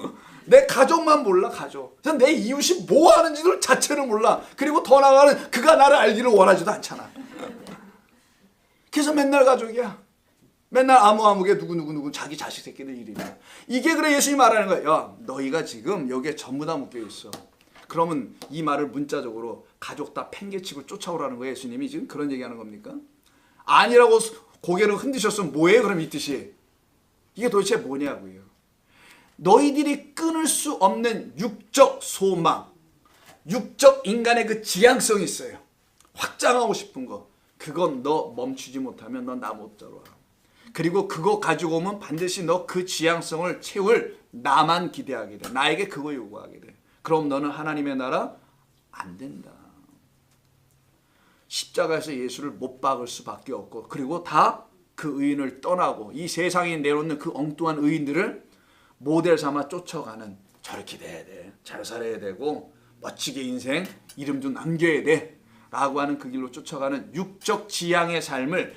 내 가족만 몰라. 가족. 그래서 내 이웃이 뭐 하는지를 자체를 몰라. 그리고 더 나아가는 그가 나를 알기를 원하지도 않잖아. 그래서 맨날 가족이야. 맨날 아무개 누구 자기 자식 새끼들 일이야. 이게 그래 예수님이 말하는 거야. 야, 너희가 지금 여기에 전부 다 묶여 있어. 그러면 이 말을 문자적으로 가족 다 팽개치고 쫓아오라는 거예요. 예수님이 지금 그런 얘기하는 겁니까? 아니라고 고개를 흔드셨으면 뭐예요? 그럼 이 뜻이. 이게 도대체 뭐냐고요. 너희들이 끊을 수 없는 육적 소망, 육적 인간의 그 지향성이 있어요. 확장하고 싶은 거. 그건 너 멈추지 못하면 너 나 못 따라와. 그리고 그거 가지고 오면 반드시 너 그 지향성을 채울 나만 기대하게 돼. 나에게 그거 요구하게 돼. 그럼 너는 하나님의 나라 안 된다. 십자가에서 예수를 못 박을 수밖에 없고, 그리고 다 그 의인을 떠나고 이 세상에 내놓는 그 엉뚱한 의인들을 모델 삼아 쫓아가는, 저렇게 돼야 돼, 잘 살아야 되고 멋지게 인생 이름 좀 남겨야 돼 라고 하는 그 길로 쫓아가는 육적 지향의 삶을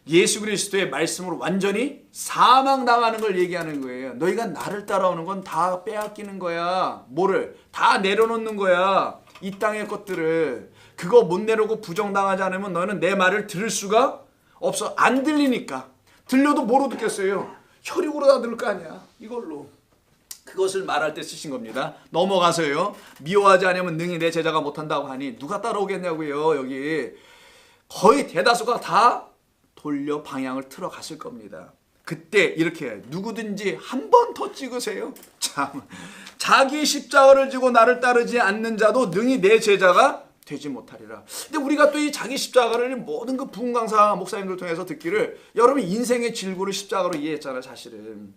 예수 그리스도의 말씀으로 완전히 사망당하는 걸 얘기하는 거예요. 너희가 나를 따라오는 건 다 빼앗기는 거야. 뭐를? 다 내려놓는 거야. 이 땅의 것들을. 그거 못 내려고 부정당하지 않으면 너는 내 말을 들을 수가 없어. 안 들리니까. 들려도 뭐로 듣겠어요? 혈육으로 다 들을 거 아니야. 이걸로. 그것을 말할 때 쓰신 겁니다. 넘어가서요. 미워하지 않으면 능히 내 제자가 못한다고 하니 누가 따라오겠냐고요. 여기 거의 대다수가 다 돌려 방향을 틀어 갔을 겁니다. 그때 이렇게 누구든지 한 번 더 찍으세요. 참, 자기 십자가를 지고 나를 따르지 않는 자도 능히 내 제자가 되지 못하리라. 근데 우리가 또 이 자기 십자가를 모든 그 부흥 강사 목사님들 통해서 듣기를, 여러분 인생의 질구를 십자가로 이해했잖아요. 사실은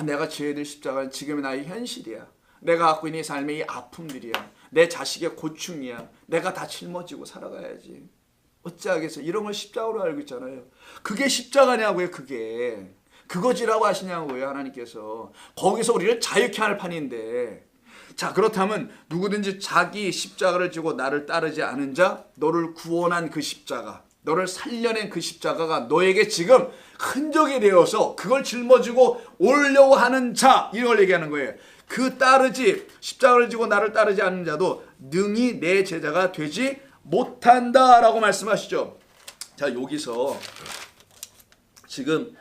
내가 지어야 될 십자가는 지금의 나의 현실이야. 내가 갖고 있는 이 삶의 이 아픔들이야. 내 자식의 고충이야. 내가 다 짊어지고 살아가야지. 어찌하겠어. 이런 걸 십자가로 알고 있잖아요. 그게 십자가냐고요. 그게 그거지라고 하시냐고요. 하나님께서 거기서 우리를 자유케 하는 판인데, 자, 그렇다면 누구든지 자기 십자가를 지고 나를 따르지 않은 자, 너를 구원한 그 십자가, 너를 살려낸 그 십자가가 너에게 지금 흔적이 되어서 그걸 짊어지고 오려고 하는 자, 이걸 얘기하는 거예요. 그 십자가를 지고 나를 따르지 않는 자도 능히 내 제자가 되지 못한다라고 말씀하시죠. 자, 여기서 지금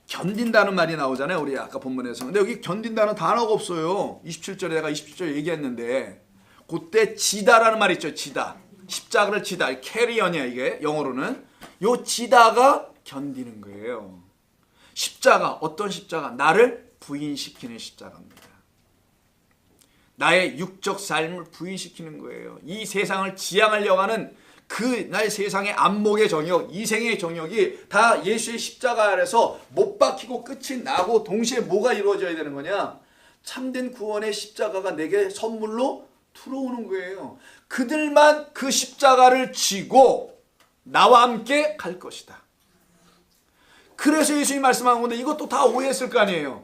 견딘다는 말이 나오잖아요. 우리 아까 본문에서. 근데 여기 견딘다는 단어가 없어요. 27절에 내가 27절 얘기했는데, 그때 지다라는 말이 있죠. 지다. 십자가를 지다. 캐리언이야 이게 영어로는. 요 지다가 견디는 거예요. 십자가, 어떤 십자가? 나를 부인시키는 십자가입니다. 나의 육적 삶을 부인시키는 거예요. 이 세상을 지향하려고 하는 그 나의 세상의 안목의 정욕, 이생의 정욕이 다 예수의 십자가 아래서 못 박히고 끝이 나고 동시에 뭐가 이루어져야 되는 거냐? 참된 구원의 십자가가 내게 선물로 들어오는 거예요. 그들만 그 십자가를 지고 나와 함께 갈 것이다. 그래서 예수님이 말씀한 건데, 이것도 다 오해했을 거 아니에요.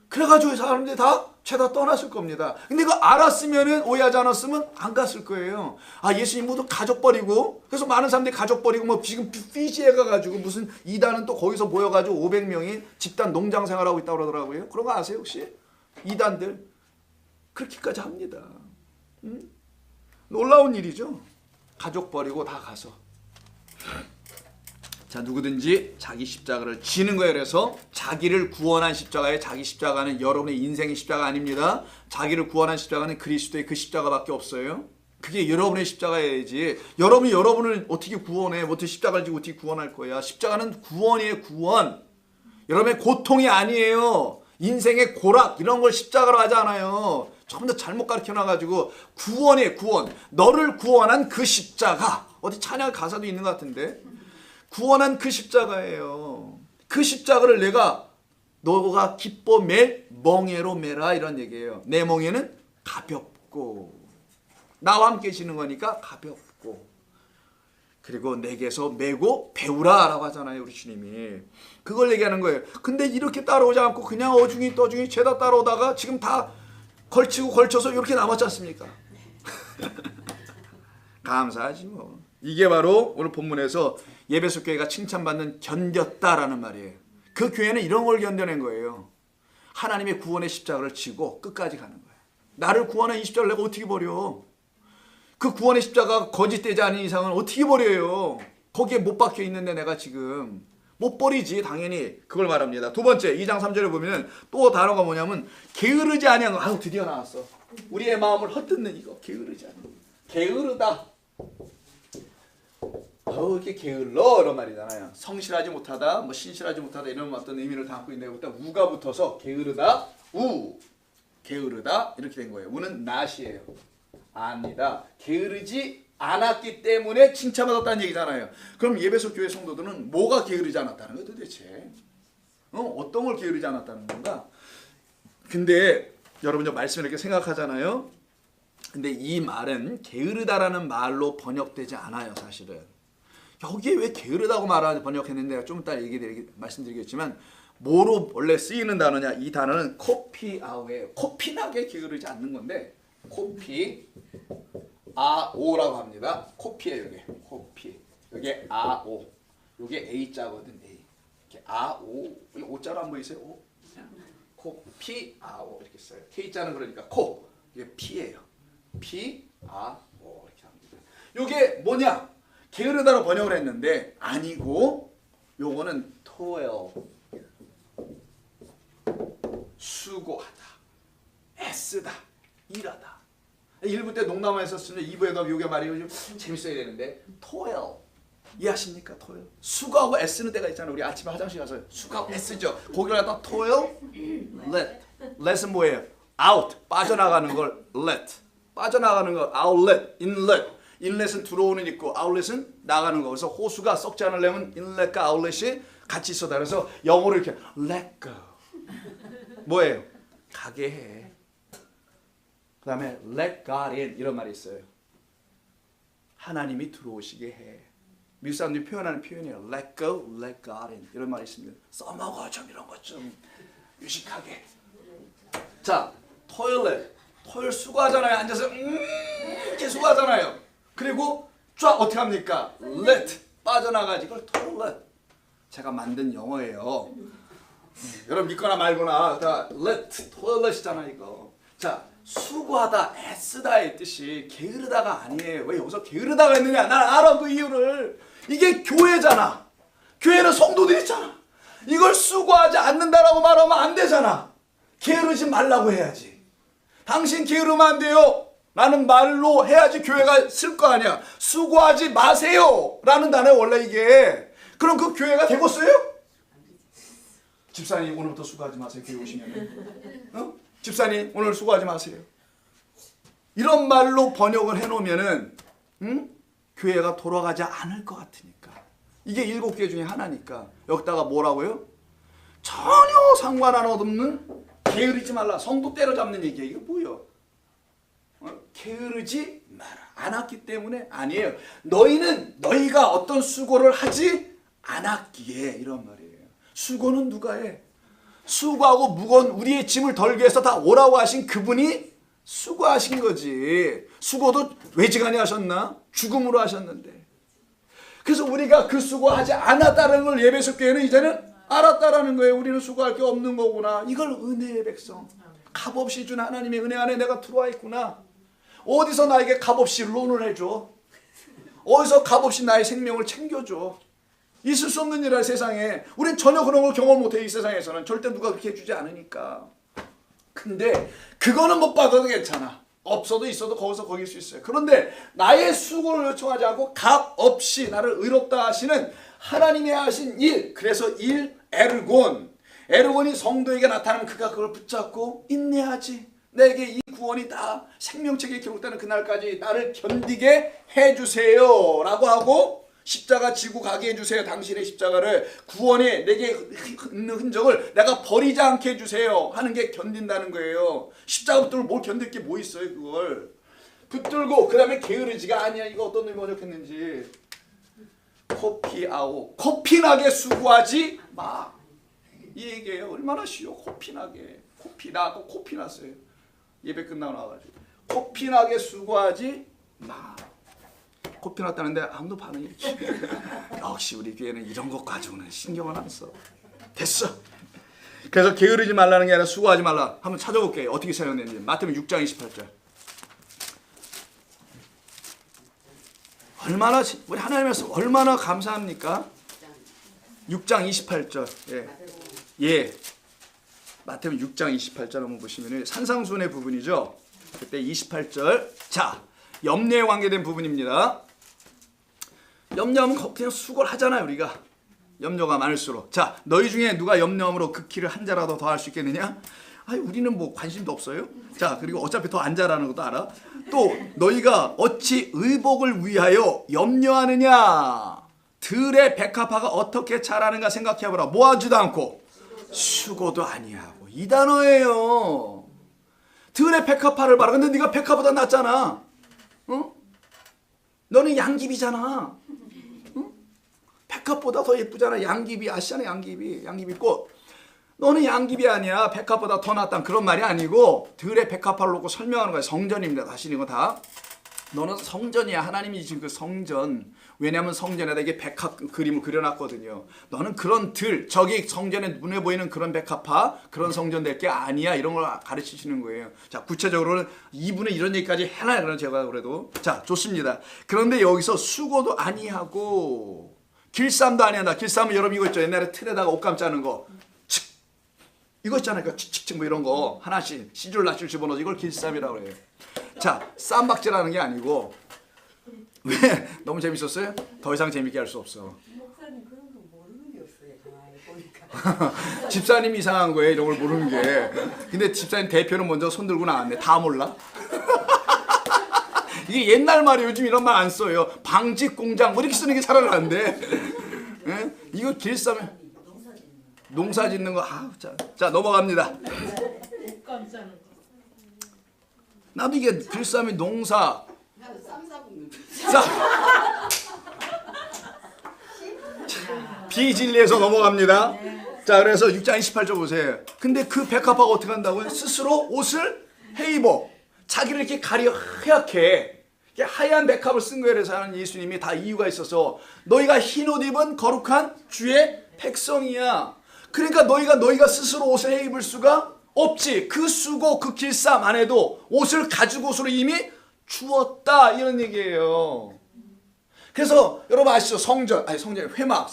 그래가지고 사람들이 다 죄다 떠났을 겁니다. 근데 이거 알았으면은, 오해하지 않았으면 안 갔을 거예요. 예수님 모두 가족 버리고, 그래서 많은 사람들이 가족 버리고 뭐 지금 피지에 가가지고 무슨 이단은 또 거기서 모여가지고 500명이 집단 농장 생활하고 있다고 그러더라고요. 그런 거 아세요 혹시? 이단들 그렇게까지 합니다. 놀라운 일이죠. 가족 버리고 다 가서. 자, 누구든지 자기 십자가를 지는 거예요. 그래서 자기를 구원한 십자가에, 자기 십자가는 여러분의 인생의 십자가 아닙니다. 자기를 구원한 십자가는 그리스도의 그 십자가밖에 없어요. 그게 여러분의 십자가야지. 여러분이 여러분을 어떻게 구원해? 어떻게 십자가를 지고 어떻게 구원할 거야? 십자가는 구원이에요. 구원. 여러분의 고통이 아니에요. 인생의 고락 이런 걸 십자가로 하지 않아요. 전부 다 잘못 가르쳐놔가지고 구원이에요. 구원. 너를 구원한 그 십자가. 어디 찬양 가사도 있는 것 같은데 구원한 그 십자가예요. 그 십자가를 내가 너가 기뻐 맬 멍에로 매라 이런 얘기예요. 내 멍에는 가볍고 나와 함께 지는 거니까 가볍고 그리고 내게서 메고 배우라 라고 하잖아요. 우리 주님이 그걸 얘기하는 거예요. 근데 이렇게 따라오지 않고 그냥 어중이 떠중이 죄다 따라오다가 지금 다 걸치고 걸쳐서 이렇게 남았지 않습니까? 감사하지 뭐. 이게 바로 오늘 본문에서 예배소 교회가 칭찬받는 견뎠다라는 말이에요. 그 교회는 이런 걸 견뎌낸 거예요. 하나님의 구원의 십자가를 지고 끝까지 가는 거예요. 나를 구원한 이 십자가를 내가 어떻게 버려? 그 구원의 십자가가 거짓되지 않은 이상은 어떻게 버려요? 거기에 못 박혀 있는데 내가 지금 못 버리지 당연히. 그걸 말합니다. 두 번째 2장 3절에 보면 또 단어가 뭐냐면 게으르지 아니한 거. 아우 드디어 나왔어. 우리의 마음을 헛듣는 이거 게으르지 않은 거. 게으르다. 이게 게을러 이런 말이잖아요. 성실하지 못하다, 뭐 신실하지 못하다 이런 어떤 의미를 담고 있는데 일단 우가 붙어서 게으르다, 게으르다 이렇게 된 거예요. 우는 낫이에요. 아니다. 게으르지 않았기 때문에 칭찬받았다는 얘기잖아요. 그럼 예배소 교회 성도들은 뭐가 게으르지 않았다는 거예요 도대체? 어떤 걸 게으르지 않았다는 건가? 근데 여러분 말씀을 이렇게 생각하잖아요. 근데 이 말은 게으르다라는 말로 번역되지 않아요 사실은. 여기에 왜 게으르다고 번역했는데 좀 이따 말씀드리겠지만 뭐로 원래 쓰이는 단어냐? 이 단어는 코피아오예요. 코피나게 게으르지 않는 건데 코피아오라고 합니다. 코피예요 이게. 코피. 이게 아오. 이게 A자거든. A. 이렇게 아오. 이 O자로 안 보이세요? 오. 코피아오 이렇게 써요. K자는 그러니까 코. 이게 P예요. 피아오 이렇게 합니다. 이게 뭐냐? 게으르다로 번역을 했는데 아니고 요거는 toil 수고하다 애쓰다 일하다. 1부 때 농담을 했었으면 2부에도 요게 말이 좀 재밌어야 되는데 toil 이해하십니까? toil 수고하고 애쓰는 때가 있잖아요. 우리 아침에 화장실 가서 수고하고 애쓰죠. 거기를 갖다 toil let은 뭐예요? out 빠져나가는 걸 let 빠져나가는 거 outlet inlet 인렛은 들어오는 있고 아울렛은 나가는 거. 그래서 호수가 썩지 않으려면 인렛과 아울렛이 같이 있어다. 그래서 영어로 이렇게 let go. 뭐예요? 가게 해. 그 다음에 let God in 이런 말이 있어요. 하나님이 들어오시게 해. 미국 사람들이 표현하는 표현이에요. let go, let God in 이런 말이 있습니다. 써먹어 좀 이런 것 좀 유식하게. 자, toilet. 토요일 수고하잖아요. 앉아서 이렇게 수고하잖아요. 그리고 쫙 어떻게 합니까? let 빠져나가지. 그걸 toilet. 제가 만든 영어예요. 여러분 믿거나 말거나 다 let toilet이잖아 이거. 자 수고하다 애쓰다의 뜻이 게으르다가 아니에요. 왜 여기서 게으르다가 했느냐? 난 알아 그 이유를. 이게 교회잖아. 교회는 성도들이 있잖아. 이걸 수고하지 않는다라고 말하면 안 되잖아. 게으르지 말라고 해야지. 당신 게으르면 안 돼요 라는 말로 해야지 교회가 쓸 거 아니야. 수고하지 마세요 라는 단어예요 원래 이게. 그럼 그 교회가 되겠어요? 집사님 오늘부터 수고하지 마세요. 교회 오시면 집사님 오늘 수고하지 마세요. 이런 말로 번역을 해놓으면은 교회가 돌아가지 않을 것 같으니까. 이게 7개 중에 하나니까. 여기다가 뭐라고요? 전혀 상관 없는 게으르지 말라. 성도 때려잡는 얘기예요. 이게 뭐예요? 게으르지 마라. 안 왔기 때문에 아니에요. 너희가 어떤 수고를 하지 않았기에 이런 말이에요. 수고는 누가 해? 수고하고 무거운 우리의 짐을 덜게 해서 다 오라고 하신 그분이 수고하신 거지. 수고도 외지간히 하셨나? 죽음으로 하셨는데. 그래서 우리가 그 수고하지 않았다는 걸 예배소 교회는 이제는 알았다라는 거예요. 우리는 수고할 게 없는 거구나. 이걸 은혜의 백성. 값없이 준 하나님의 은혜 안에 내가 들어와 있구나. 어디서 나에게 값없이 론을 해줘? 어디서 값없이 나의 생명을 챙겨줘? 있을 수 없는 일이야 세상에. 우린 전혀 그런 걸 경험 못해. 이 세상에서는 절대 누가 그렇게 해주지 않으니까. 근데 그거는 못 받아도 괜찮아. 없어도 있어도 거기서 거길 수 있어요. 그런데 나의 수고를 요청하지 않고 값없이 나를 의롭다 하시는 하나님이 하신 일, 그래서 일 에르곤, 에르곤이 성도에게 나타나면 그가 그걸 붙잡고 인내하지. 내게 이 구원이 다 생명책에 기록되는 그날까지 나를 견디게 해주세요 라고 하고 십자가 지고 가게 해주세요. 당신의 십자가를 구원에 내게 있는 흔적을 내가 버리지 않게 해주세요 하는 게 견딘다는 거예요. 십자가 붙들고 뭘 견딜 게 뭐 있어요. 그걸 붙들고 그 다음에 게으르지가 아니야. 이거 어떤 놈이 번역했는지 코피아오 코피나게 수고하지 마. 이 얘기예요. 얼마나 쉬워. 코피나게 코피나고 코피났어요. 예배 끝나고 나와가지고 코피나게 수고하지 마. 코피났다는데 아무도 반응이 없지. 역시 우리 교회는 이런 것 가지고는 신경을 안 써. 됐어. 그래서 게으르지 말라는 게 아니라 수고하지 말라. 한번 찾아볼게요. 어떻게 사용되는지. 마태복음 6장 28절. 얼마나 우리 하나님 말씀 얼마나 감사합니까? 6장 28절. 예. 마태복음 6장 28절 한번 보시면 산상수훈의 부분이죠. 그때 28절. 자, 염려에 관계된 부분입니다. 염려하면 그냥 수고를 하잖아요. 우리가 염려가 많을수록. 자, 너희 중에 누가 염려함으로 그 길을 한 자라도 더 할 수 있겠느냐? 아니, 우리는 뭐 관심도 없어요. 자, 그리고 어차피 더 안 자라는 것도 알아. 또 너희가 어찌 의복을 위하여 염려하느냐? 들의 백합화가 어떻게 자라는가 생각해보라. 모아지도 않고 수고도 아니하고. 이 단어예요. 들의 백합화를 봐라. 근데 네가 백합보다 낫잖아. 어? 너는 양귀비잖아. 어? 백합보다 더 예쁘잖아. 양귀비 아시잖아. 양귀비꽃. 너는 양귀비 아니야. 백합보다 더 낫다. 그런 말이 아니고 들의 백합화를 놓고 설명하는 거야. 성전입니다. 다시 이거 다. 너는 성전이야. 하나님이 지금 그 성전. 왜냐하면 성전에다 이게 백합 그림을 그려놨거든요. 너는 그런 저기 성전에 눈에 보이는 그런 백합화, 그런 성전 될 게 아니야. 이런 걸 가르치시는 거예요. 자, 구체적으로는 이분은 이런 얘기까지 해놔요. 그런 제가 그래도. 자, 좋습니다. 그런데 여기서 수고도 아니하고 길쌈도 아니한다. 길쌈은 여러분 이거 있죠. 옛날에 틀에다가 옷감 짜는 거. 이거 있잖아요. 칙칙칙 뭐 이런 거 하나씩 시줄 낫줄 집어넣어. 이걸 길쌈이라고 해요. 자, 쌈박질하는 게 아니고. 왜? 너무 재밌었어요? 더 이상 재밌게 할 수 없어. 목사님 그런 거 모르는 게 없어요. 가만히 보니까. 집사님이 이상한 거예요. 이런 걸 모르는 게. 근데 집사님 대표는 먼저 손 들고 나왔네. 다 몰라? 이게 옛날 말이에요. 요즘 이런 말 안 써요. 방직 공장 뭐 이렇게 쓰는 게 차라리 안 돼. 예? 이거 길쌈에 농사 짓는 거. 아, 자 넘어갑니다. 나도 이게 길쌈이 농사. 비진리에서 넘어갑니다. 자, 그래서 6장 28절 보세요. 근데 그 백합화가 어떻게 한다고요? 스스로 옷을 헤입어. 자기를 이렇게 가려 하얗게 하얀 백합을 쓴 거예요. 그래서 하는 예수님이 다 이유가 있어서 너희가 흰 옷 입은 거룩한 주의 백성이야. 그러니까 너희가 스스로 옷을 헤입을 수가 없지. 그 수고 그 길쌈 안에도 옷을 가죽 옷으로 이미 주었다 이런 얘기예요. 그래서 여러분 아시죠? 회막,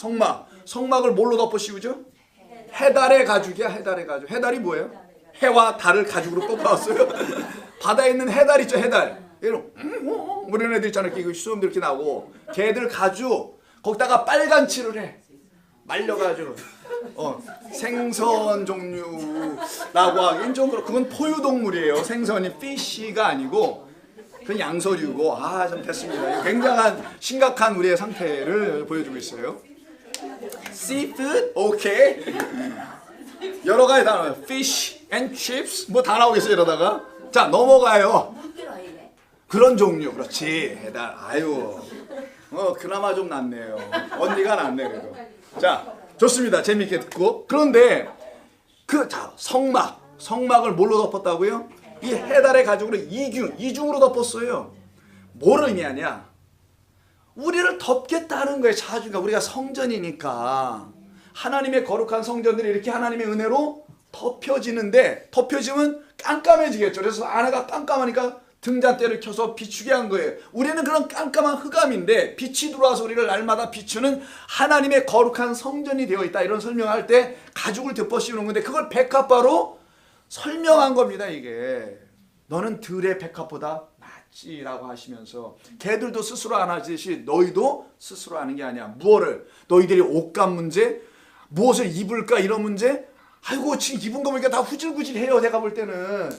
성막을 뭘로 덮어 씌우죠? 해달의 가죽이야. 해달의 가죽. 해달이 뭐예요? 해와 달을 가죽으로 뽑아왔어요. 바다에 있는 해달 있죠. 해달. 이런 애들 있잖아요. 이렇게 수염도 이렇게 나고 걔들 가죽 거기다가 빨간 칠을 해. 말려가지고 생선 종류라고 하긴 좀 그렇고 그건 포유동물이에요. 생선이 피쉬가 아니고 그건 양서류고. 좀 됐습니다. 굉장한 심각한 우리의 상태를 보여주고 있어요. Seafood, 오케이. 여러 가지 단어, fish and chips 뭐 다 나오겠어요 이러다가. 자, 넘어가요. 그런 종류, 그렇지. 해달. 아유, 그나마 좀 낫네요. 언니가 낫네 그래도. 자, 좋습니다. 재밌게 듣고. 그런데 성막을 뭘로 덮었다고요? 이 해달의 가죽으로 이중으로 덮었어요. 뭘 의미하냐? 우리를 덮겠다는 거예요. 자주가 우리가 성전이니까 하나님의 거룩한 성전들이 이렇게 하나님의 은혜로 덮여지면 깜깜해지겠죠. 그래서 안에가 깜깜하니까 등잔대를 켜서 비추게 한 거예요. 우리는 그런 깜깜한 흑암인데 빛이 들어와서 우리를 날마다 비추는 하나님의 거룩한 성전이 되어 있다. 이런 설명할 때 가죽을 덮어 씌우는 건데 그걸 백합화로 설명한 겁니다. 이게 너는 들의 백합보다 낫지라고 하시면서 걔들도 스스로 안 하듯이 너희도 스스로 하는 게 아니야. 무엇을? 너희들이 옷감 문제, 무엇을 입을까 이런 문제 아이고 지금 입은 거 보니까 다 후질구질해요. 내가 볼 때는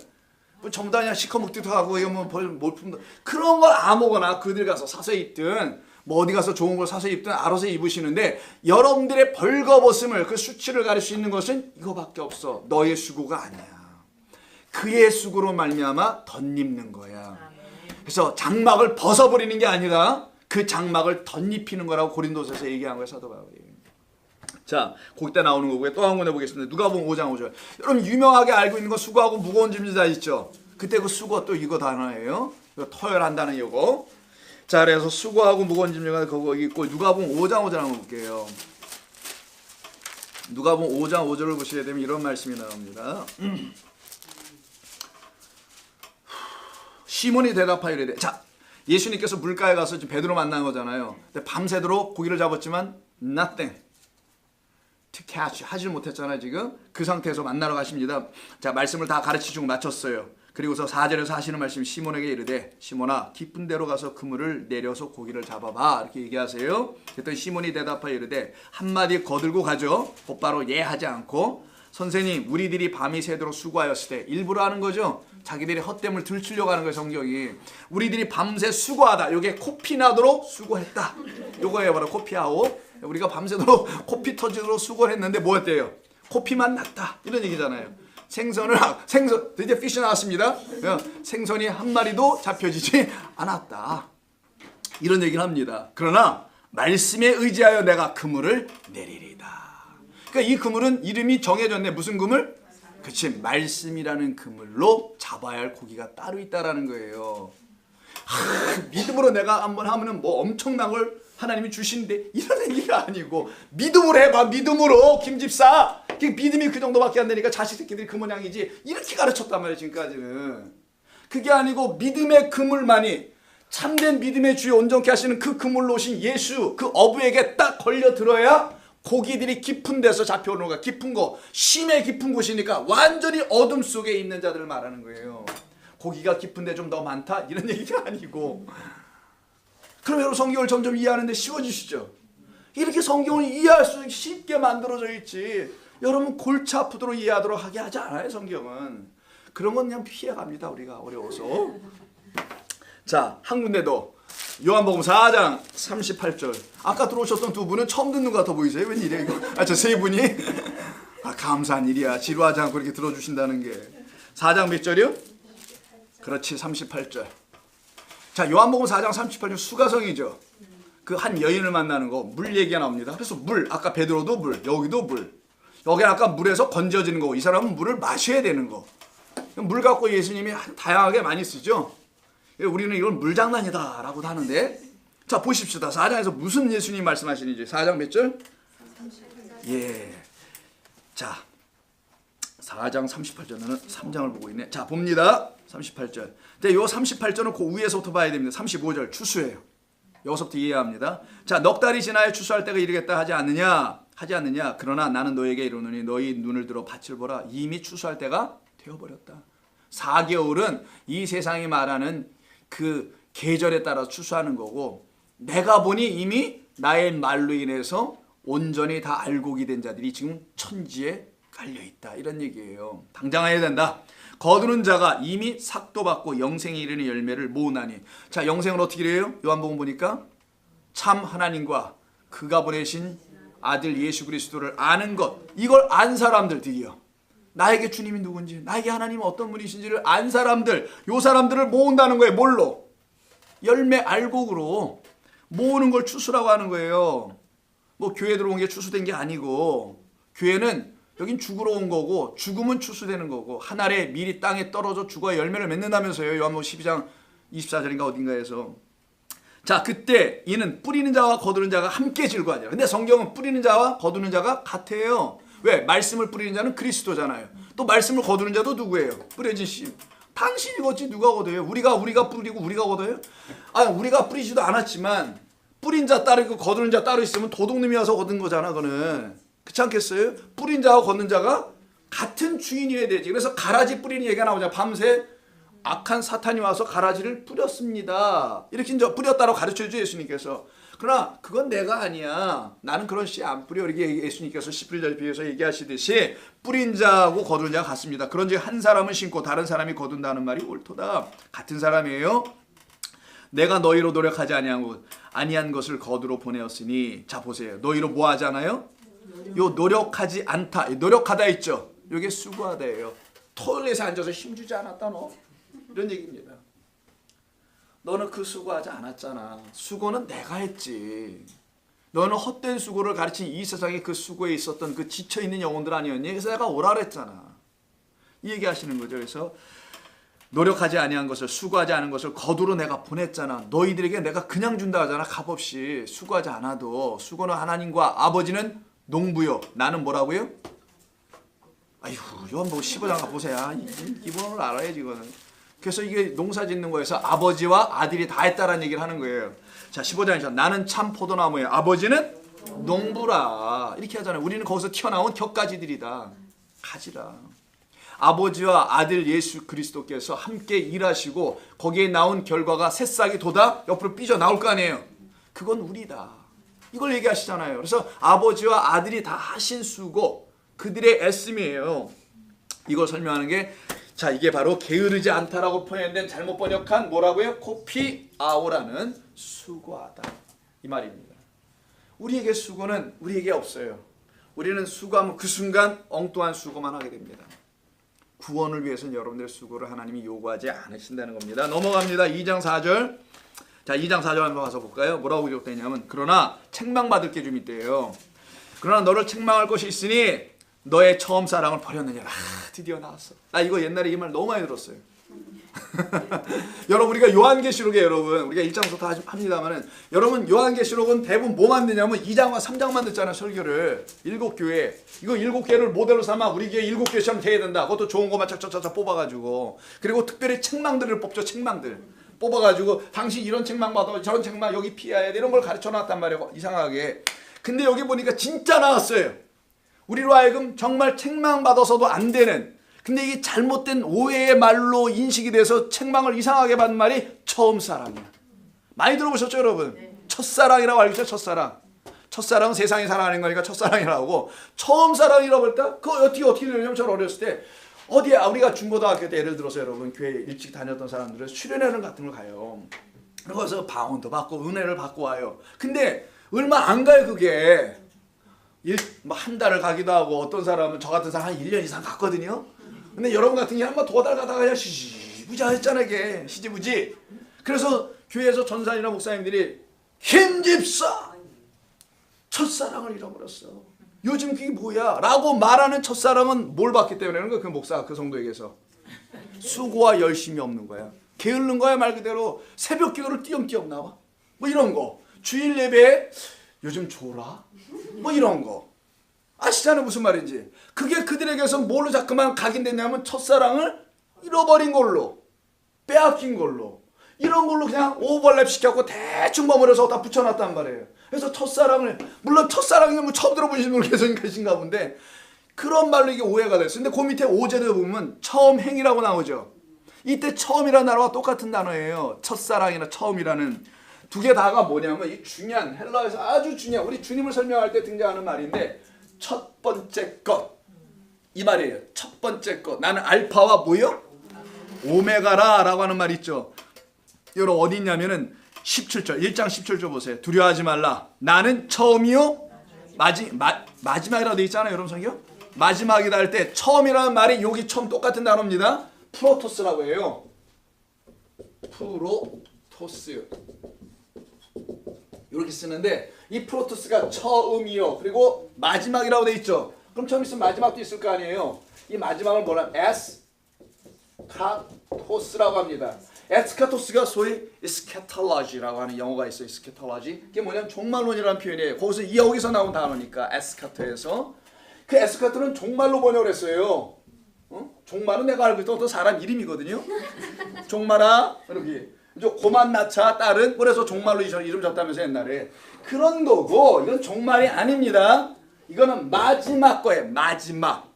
뭐 전부 다 그냥 시커멓기도 하고 이거 뭐 몰품도 그런 걸 아무거나 그들 가서 사서 입든 뭐 어디 가서 좋은 걸 사서 입든 알아서 입으시는데 여러분들의 벌거벗음을 그 수치를 가릴 수 있는 것은 이거밖에 없어. 너의 수고가 아니야. 그의 수고로 말미암아 덧입는 거야. 그래서 장막을 벗어버리는 게 아니라 그 장막을 덧입히는 거라고 고린도서에서 얘기한 거예요. 사도 바울이. 자, 거기다 나오는 거고요. 또 한 번 해보겠습니다. 누가복음 5장 5절. 여러분 유명하게 알고 있는 거 수고하고 무거운 짐 다 있죠. 그때 그 수고 또 이거 단어예요. 이거 터열한다는 이거. 자, 그래서 수고하고 무거운 짐이 거기 있고 누가복음 5장 5절 한번 볼게요. 누가복음 5장 5절을 보시게 되면 이런 말씀이 나옵니다. 시몬이 대답하여 이르되, 자, 예수님께서 물가에 가서 지금 베드로 만난 거잖아요. 근데 밤새도록 고기를 잡았지만 nothing to catch 하질 못했잖아요. 지금 그 상태에서 만나러 가십니다. 자, 말씀을 다 가르치시고 마쳤어요. 그리고서 4절에서 하시는 말씀이 시몬에게 이르되, 시몬아 깊은 데로 가서 그물을 내려서 고기를 잡아봐 이렇게 얘기하세요. 그랬더니 시몬이 대답하여 이르되, 한마디 거들고 가죠. 곧바로 예 하지 않고, 선생님 우리들이 밤이 새도록 수고하였을 때, 일부러 하는 거죠. 자기들이 헛됨을 들추려고 하는 거예요. 성경이 우리들이 밤새 수고하다, 요게 코피 나도록 수고했다, 요거예요. 바로 코피아웃. 우리가 밤새도록 코피 터지도록 수고를 했는데 뭐 했대요? 코피만 났다 이런 얘기잖아요. 생선 드디어 피쉬 나왔습니다. 생선이 한 마리도 잡혀지지 않았다 이런 얘기를 합니다. 그러나 말씀에 의지하여 내가 그물을 내리리다. 그러니까 이 그물은 이름이 정해졌네. 무슨 그물? 그치, 말씀이라는 그물로 잡아야 할 고기가 따로 있다라는 거예요. 믿음으로 내가 한번 하면은 뭐 엄청난 걸 하나님이 주신대 이런 얘기가 아니고, 믿음으로 해봐. 믿음으로. 김집사 믿음이 그 정도밖에 안 되니까 자식 새끼들이 그 모양이지 이렇게 가르쳤단 말이에요. 지금까지는 그게 아니고, 믿음의 그물만이 참된 믿음의 주에 온전케 하시는 그 그물로 오신 예수, 그 어부에게 딱 걸려 들어야 고기들이 깊은 데서 잡혀오는 거야. 깊은 거, 심해 깊은 곳이니까 완전히 어둠 속에 있는 자들을 말하는 거예요. 고기가 깊은데 좀 더 많다 이런 얘기가 아니고. 그럼 여러분 성경을 점점 이해하는데 쉬워지시죠? 이렇게 성경을 이해할 수 쉽게 만들어져 있지, 여러분 골치 아프도록 이해하도록 하게 하지 않아요. 성경은 그런 건 그냥 피해갑니다. 우리가 어려워서. 자, 한 군데 더. 요한복음 4장 38절. 아까 들어오셨던 두 분은 처음 듣는 것 같아 보이세요? 웬일이야 이거? 저 세 분이 감사한 일이야. 지루하지 않고 이렇게 들어주신다는 게. 4장 몇 절이요? 그렇지, 38절. 자, 요한복음 4장 38절 수가성이죠. 그 한 여인을 만나는 거, 물 얘기가 나옵니다. 그래서 물, 아까 베드로도 물, 여기도 물. 여기 아까 물에서 건져지는 거, 이 사람은 물을 마셔야 되는 거. 물 갖고 예수님이 다양하게 많이 쓰죠. 우리는 이걸 물장난이다 라고도 하는데, 자 보십시다. 4장에서 무슨 예수님 말씀하시는지. 4장 몇 절? 예. 자, 4장 38절은 3장을 보고 있네. 자, 봅니다. 38절. 근데 요 38절은 그 위에서부터 봐야 됩니다. 35절 추수예요. 여기서부터 이해합니다. 자, 넉 달이 지나야 추수할 때가 이르겠다 하지 않느냐? 그러나 나는 너에게 이르노니 너희 눈을 들어 밭을 보라. 이미 추수할 때가 되어버렸다. 4개월은 이 세상이 말하는 그 계절에 따라 추수하는 거고, 내가 보니 이미 나의 말로 인해서 온전히 다 알곡이 된 자들이 지금 천지에 깔려있다 이런 얘기예요. 당장 해야 된다. 거두는 자가 이미 삭도 받고 영생에 이르는 열매를 모으나니. 자, 영생은 어떻게 해요? 요한복음 보니까 참 하나님과 그가 보내신 아들 예수 그리스도를 아는 것. 이걸 안 사람들, 드디어 나에게 주님이 누군지, 나에게 하나님은 어떤 분이신지를 안 사람들, 요 사람들을 모은다는 거예요. 뭘로? 열매 알곡으로 모으는 걸 추수라고 하는 거예요. 뭐 교회 들어온 게 추수된 게 아니고, 교회는 여긴 죽으러 온 거고, 죽으면 추수되는 거고, 한 알에 밀이 땅에 떨어져 죽어야 열매를 맺는다면서요. 요한복음 12장 24절인가 어딘가에서. 자, 그때 이는 뿌리는 자와 거두는 자가 함께 즐거워하냐. 근데 성경은 뿌리는 자와 거두는 자가 같아요. 왜? 말씀을 뿌리는 자는 그리스도잖아요. 또 말씀을 거두는 자도 누구예요? 뿌려진 씨. 당신이 걷지 누가 거둬요? 우리가 뿌리고 우리가 거둬요? 우리가 뿌리지도 않았지만 뿌린 자 따로 있고 거두는 자 따로 있으면 도둑놈이 와서 거둔 거잖아. 그거는 그렇지 않겠어요? 뿌린 자와 거둔 자가 같은 주인이어야 되지. 그래서 가라지 뿌리는 얘기가 나오잖아. 밤새 악한 사탄이 와서 가라지를 뿌렸습니다. 이렇게 이제 뿌렸다고 가르쳐주죠, 예수님께서. 그러나 그건 내가 아니야. 나는 그런 씨 안 뿌려. 이렇게 예수님께서 씨 뿌린 자를 비해서 얘기하시듯이 뿌린 자하고 거둔 자가 같습니다. 그런즉 한 사람은 심고 다른 사람이 거둔다는 말이 옳도다. 같은 사람이에요. 내가 너희로 노력하지 아니한 것을 거두러 보내었으니, 자 보세요. 너희로 뭐 하잖아요? 요 노력하지 않다. 노력하다 있죠. 요게 수고하다예요. 토요일에서 앉아서 힘주지 않았다 너. 이런 얘기입니다. 너는 그 수고하지 않았잖아. 수고는 내가 했지. 너는 헛된 수고를 가르친 이 세상에 그 수고에 있었던 그 지쳐있는 영혼들 아니었니? 그래서 내가 오라 그랬잖아. 이 얘기하시는 거죠. 그래서 노력하지 아니한 것을, 수고하지 않은 것을 거두러 내가 보냈잖아. 너희들에게 내가 그냥 준다 하잖아. 값없이. 수고하지 않아도. 수고는 하나님과, 아버지는 농부요. 나는 뭐라고요? 아이고, 요한복음 15장 가보세요. 기본을 알아야지 이거는. 그래서 이게 농사 짓는 거에서 아버지와 아들이 다 했다라는 얘기를 하는 거예요. 자, 15장에서 나는 참 포도나무예요. 아버지는 농부라. 이렇게 하잖아요. 우리는 거기서 튀어나온 격가지들이다. 가지라. 아버지와 아들 예수 그리스도께서 함께 일하시고 거기에 나온 결과가 새싹이 돋아 옆으로 삐져나올 거 아니에요. 그건 우리다. 이걸 얘기하시잖아요. 그래서 아버지와 아들이 다 하신 수고, 그들의 애씀이에요. 이걸 설명하는 게, 자, 이게 바로 게으르지 않다라고 표현된 잘못 번역한 뭐라고요? 코피아오라는 수고하다. 이 말입니다. 우리에게 수고는 우리에게 없어요. 우리는 수고하면 그 순간 엉뚱한 수고만 하게 됩니다. 구원을 위해서는 여러분들의 수고를 하나님이 요구하지 않으신다는 겁니다. 넘어갑니다. 2장 4절. 자, 2장 4절 한번 가서 볼까요? 뭐라고 기록되냐면, 그러나 책망받을 게 좀 있대요. 그러나 너를 책망할 것이 있으니 너의 처음 사랑을 버렸느냐. 드디어 나왔어. 나 이거 옛날에 이 말 너무 많이 들었어요. 여러분, 우리가 요한계시록에 우리가 1장부터 합니다만은, 여러분 요한계시록은 대부분 뭐 만드냐면 2장과 3장만 듣잖아요. 설교를 7교회, 이거 7개를 모델로 삼아 우리 교회 7교회처럼 돼야 된다. 그것도 좋은 것만 착착착착 뽑아가지고, 그리고 특별히 책망들을 뽑죠. 책망들 뽑아가지고 당신 이런 책망 받아, 저런 책망 여기 피해야 돼, 이런 걸 가르쳐 놨단 말이에요. 이상하게. 근데 여기 보니까 진짜 나왔어요. 우리로 하여금 정말 책망받아서도 안 되는, 근데 이게 잘못된 오해의 말로 인식이 돼서 책망을 이상하게 받는 말이 처음 사랑이야. 많이 들어보셨죠 여러분? 첫사랑이라고 알겠죠? 첫사랑. 첫사랑은 세상이 사랑하는 거니까 첫사랑이라고 하고, 처음 사랑이라고 할 때 그거 어떻게 되냐면, 저는 어렸을 때 어디야, 우리가 중고등학교 때 예를 들어서 여러분 교회 일찍 다녔던 사람들은 수련회를 같은 걸 가요. 그래서 방언도 받고 은혜를 받고 와요. 근데 얼마 안 가요. 그게 한 달을 가기도 하고, 어떤 사람은, 저 같은 사람 한 1년 이상 갔거든요. 근데 여러분 같은 경우는 한번 더 달 가다가 그냥 시지부지 했잖아. 이게 시지부지. 그래서 교회에서 전사님이나 목사님들이 힘집사, 첫사랑을 잃어버렸어. 요즘 그게 뭐야? 라고 말하는 첫사랑은 뭘 봤기 때문에 그런 거야. 그 목사가 그 성도에게서 수고와 열심이 없는 거야. 게으른 거야. 말 그대로 새벽 기도를 띄엄띄엄 나와. 뭐 이런 거. 주일 예배에 요즘 졸아? 뭐 이런 거. 아시잖아요 무슨 말인지. 그게 그들에게서 뭘로 자꾸만 각인됐냐면 첫사랑을 잃어버린 걸로, 빼앗긴 걸로, 이런 걸로 그냥 오버랩 시켰고 대충 버무려서 다 붙여놨단 말이에요. 그래서 첫사랑을, 물론 첫사랑이면 뭐 처음 들어보시는 분이 계신가 본데, 그런 말로 이게 오해가 됐어요. 근데 그 밑에 5절에 보면 처음 행이라고 나오죠. 이때 처음이라는 단어가 똑같은 단어예요. 첫사랑이나 처음이라는 두 개 다가 뭐냐면, 이 중요한, 헬라어에서 아주 중요한, 우리 주님을 설명할 때 등장하는 말인데, 첫 번째 것, 이 말이에요. 첫 번째 것. 나는 알파와 뭐요? 오메가라 라고 하는 말 있죠. 여러분 어디 있냐면은 17절, 1장 17절 보세요. 두려워하지 말라. 나는 처음이요 마지막이라고 되어 있잖아요. 여러분 성경? 마지막이다 할 때 처음이라는 말이 여기 처음 똑같은 단어입니다. 프로토스라고 해요. 프로토스. 이렇게 쓰는데, 이 프로토스가 처음이요, 그리고 마지막이라고 돼 있죠. 그럼 처음 있으면 마지막도 있을 거 아니에요. 이 마지막을 뭐라? 에스카토스라고 합니다. 에스카토스가 소위 eschatology라고 하는 영어가 있어요. eschatology. 이게 뭐냐면 종말론이라는 표현이에요. 여기서 나온 단어니까 에스카토에서. 그 에스카토는 종말로 번역을 했어요. 종말은 내가 알고 있던 어떤 사람 이름이거든요. 종말아 이렇게. 고만 낳자 딸은, 그래서 종말로 이름 졌다면서 옛날에. 그런 거고, 이건 종말이 아닙니다. 이거는 마지막 거예요. 마지막.